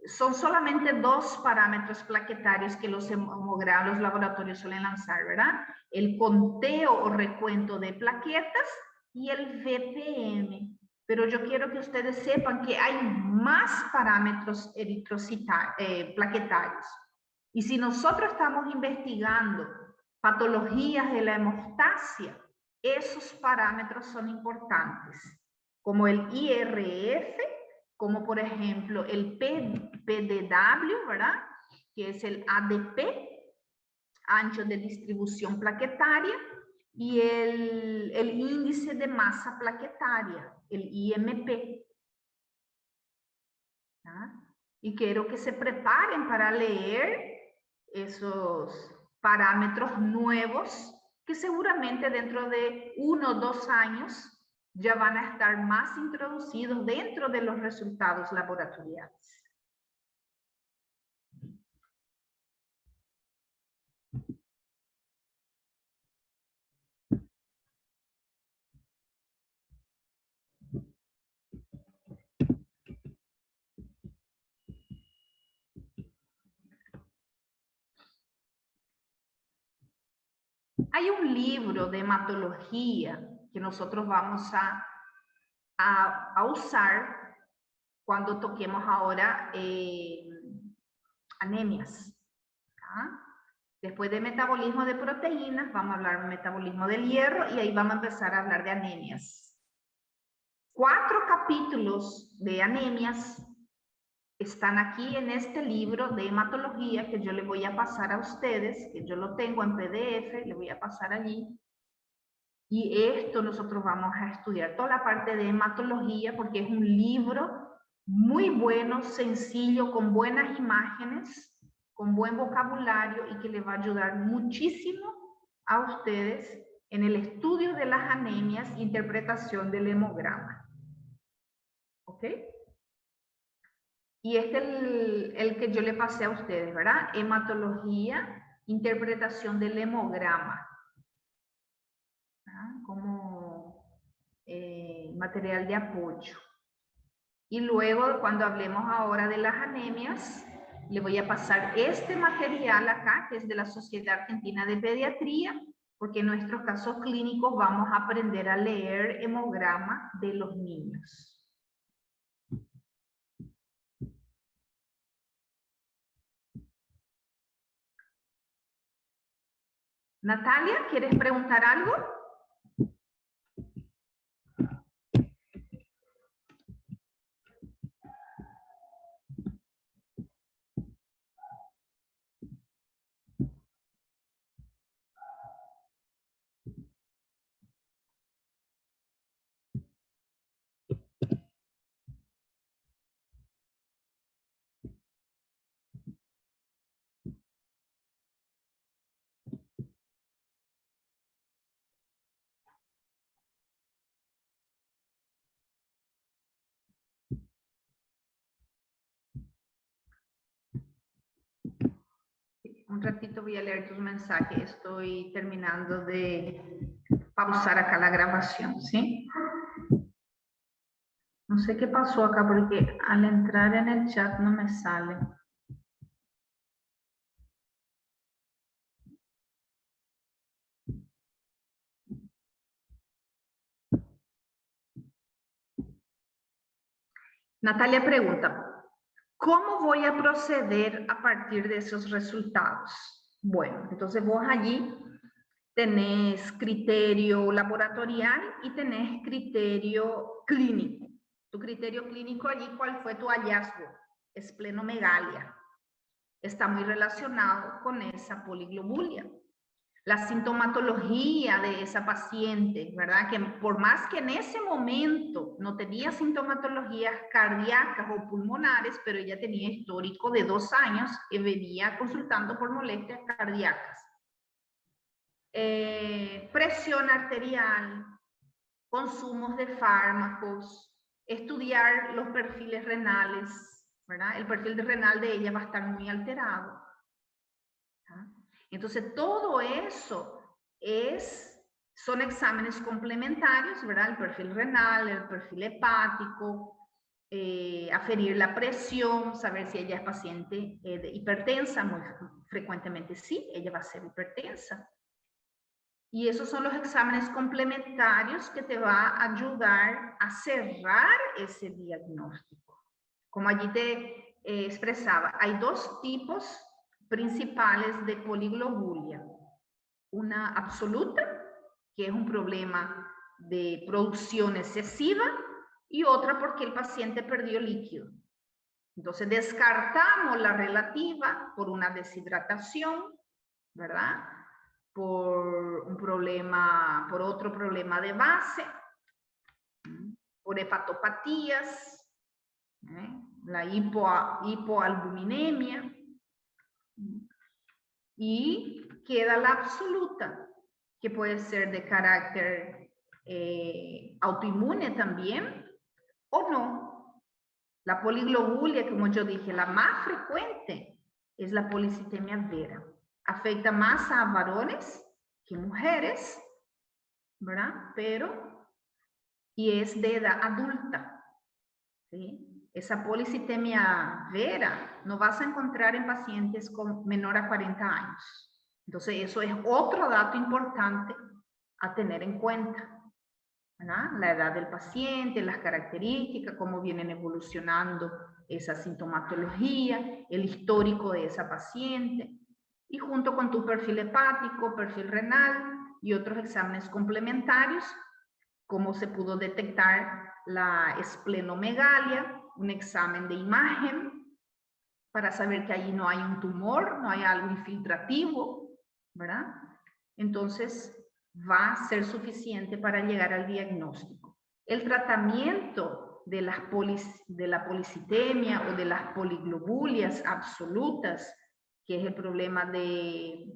son solamente dos parámetros plaquetarios que los hemogramas, los laboratorios suelen lanzar, ¿verdad? El conteo o recuento de plaquetas y el VPM. Pero yo quiero que ustedes sepan que hay más parámetros plaquetarios. Y si nosotros estamos investigando patologías de la hemostasia, esos parámetros son importantes, como el IRF, como por ejemplo el PDW, ¿verdad? Que es el ADP, ancho de distribución plaquetaria, y el índice de masa plaquetaria, el IMP. ¿Ah? Y quiero que se preparen para leer esos parámetros nuevos que seguramente dentro de 1 o 2 años ya van a estar más introducidos dentro de los resultados laboratoriales. Hay un libro de hematología que nosotros vamos a usar cuando toquemos ahora anemias. ¿Ah? Después de metabolismo de proteínas, vamos a hablar de metabolismo del hierro y ahí vamos a empezar a hablar de anemias. 4 capítulos de anemias están aquí en este libro de hematología que yo le voy a pasar a ustedes, que yo lo tengo en PDF, le voy a pasar allí. Y esto nosotros vamos a estudiar toda la parte de hematología porque es un libro muy bueno, sencillo, con buenas imágenes, con buen vocabulario y que le va a ayudar muchísimo a ustedes en el estudio de las anemias e interpretación del hemograma. ¿Ok? Y este es el que yo le pasé a ustedes, ¿verdad? Hematología, interpretación del hemograma. ¿Ah? Como material de apoyo. Y luego, cuando hablemos ahora de las anemias, le voy a pasar este material acá, que es de la Sociedad Argentina de Pediatría, porque en nuestros casos clínicos vamos a aprender a leer hemograma de los niños. Natalia, ¿quieres preguntar algo? Un ratito voy a leer tus mensajes. Estoy terminando de pausar acá la grabación, ¿sí? No sé qué pasó acá porque al entrar en el chat no me sale. Natalia pregunta, ¿cómo voy a proceder a partir de esos resultados? Bueno, entonces vos allí tenés criterio laboratorial y tenés criterio clínico. Tu criterio clínico allí, ¿cuál fue tu hallazgo? Esplenomegalia. Está muy relacionado con esa poliglobulia. La sintomatología de esa paciente, ¿verdad? Que por más que en ese momento no tenía sintomatologías cardíacas o pulmonares, pero ella tenía histórico de 2 años que venía consultando por molestias cardíacas. Presión arterial, consumos de fármacos, estudiar los perfiles renales, ¿verdad? El perfil renal de ella va a estar muy alterado. ¿Ah? Entonces, todo eso son exámenes complementarios, ¿verdad? El perfil renal, el perfil hepático, aferir la presión, saber si ella es paciente hipertensa, muy frecuentemente sí, ella va a ser hipertensa. Y esos son los exámenes complementarios que te va a ayudar a cerrar ese diagnóstico. Como allí te expresaba, hay 2 tipos principales de poliglobulia. Una absoluta, que es un problema de producción excesiva, y otra porque el paciente perdió líquido. Entonces descartamos la relativa por una deshidratación, ¿verdad? Por otro problema de base, por hepatopatías, la hipoalbuminemia, y queda la absoluta, que puede ser de carácter autoinmune también, o no. La poliglobulia, como yo dije, la más frecuente es la policitemia vera. Afecta más a varones que mujeres, ¿verdad? Y es de edad adulta, ¿sí? Esa policitemia vera no vas a encontrar en pacientes con menor a 40 años. Entonces, eso es otro dato importante a tener en cuenta, ¿verdad? La edad del paciente, las características, cómo vienen evolucionando esa sintomatología, el histórico de esa paciente, y junto con tu perfil hepático, perfil renal y otros exámenes complementarios, cómo se pudo detectar la esplenomegalia, un examen de imagen para saber que allí no hay un tumor, no hay algo infiltrativo, ¿verdad? Entonces, va a ser suficiente para llegar al diagnóstico. El tratamiento de la policitemia o de las poliglobulias absolutas, que es el problema de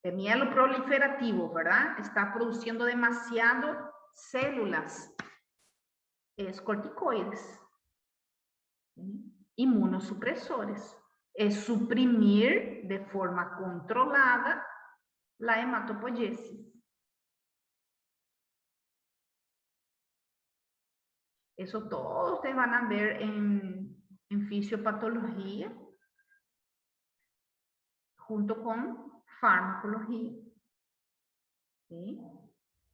mielo proliferativo, ¿verdad? Está produciendo demasiado células, es corticoides, inmunosupresores, es suprimir de forma controlada la hematopoiesis. Eso todos ustedes van a ver en fisiopatología, junto con farmacología, ¿sí?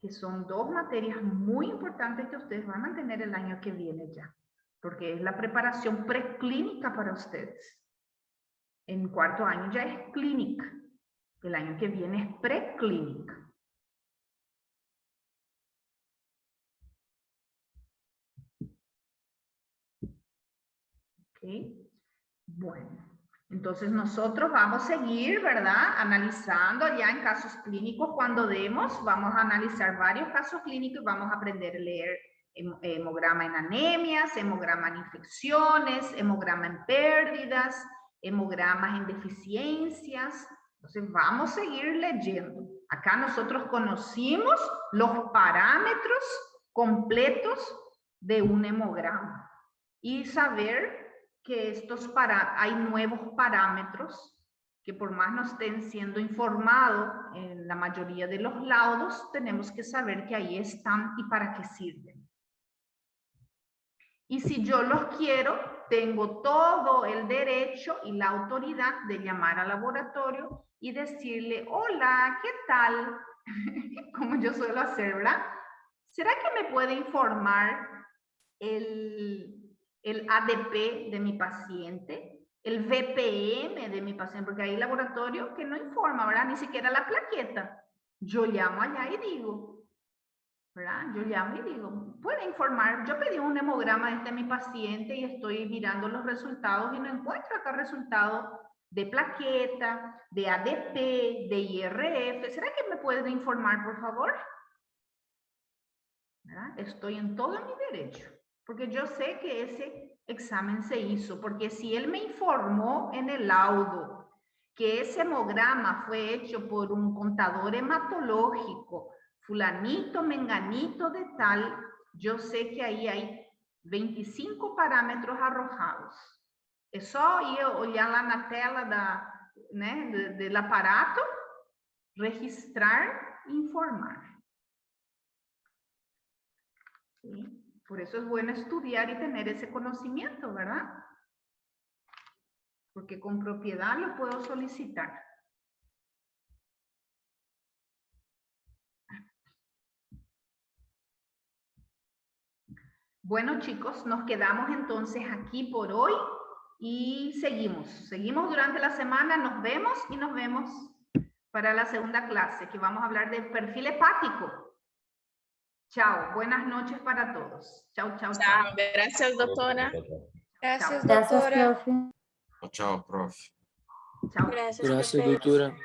Que son 2 materias muy importantes que ustedes van a tener el año que viene ya, porque es la preparación preclínica para ustedes. En 4º año ya es clínica, el año que viene es preclínica. ¿Ok? Bueno. Entonces nosotros vamos a seguir, ¿verdad? Analizando ya en casos clínicos. Cuando demos, vamos a analizar varios casos clínicos y vamos a aprender a leer hemograma en anemias, hemograma en infecciones, hemograma en pérdidas, hemogramas en deficiencias. Entonces vamos a seguir leyendo. Acá nosotros conocimos los parámetros completos de un hemograma y saber que hay nuevos parámetros que por más no estén siendo informados en la mayoría de los laudos, tenemos que saber que ahí están y para qué sirven. Y si yo los quiero, tengo todo el derecho y la autoridad de llamar al laboratorio y decirle, hola, ¿qué tal? Como yo suelo hacer, ¿verdad? ¿Será que me puede informar el ADP de mi paciente? El VPM de mi paciente, porque hay laboratorio que no informa, ¿verdad? Ni siquiera la plaqueta. Yo llamo allá y digo, ¿verdad? Yo llamo y digo, ¿puede informar? Yo pedí un hemograma de mi paciente y estoy mirando los resultados y no encuentro acá resultados de plaqueta, de ADP, de IRF. ¿Será que me puede informar, por favor? ¿Verdad? Estoy en todo mi derecho, porque yo sé que ese examen se hizo, porque si él me informó en el laudo que ese hemograma fue hecho por un contador hematológico, fulanito, menganito de tal, yo sé que ahí hay 25 parámetros arrojados. É só ir olhar lá na tela del aparato, registrar e informar. ¿Sí? Por eso es bueno estudiar y tener ese conocimiento, ¿verdad? Porque con propiedad lo puedo solicitar. Bueno, chicos, nos quedamos entonces aquí por hoy y seguimos durante la semana, nos vemos para la segunda clase, que vamos a hablar del perfil hepático. Chao, buenas noches para todos. Chao, chao, chao. Chao, gracias, doctora. Gracias, Chao. doctora. Chao, profe. Chao. Gracias, Gracias, profe. doctora.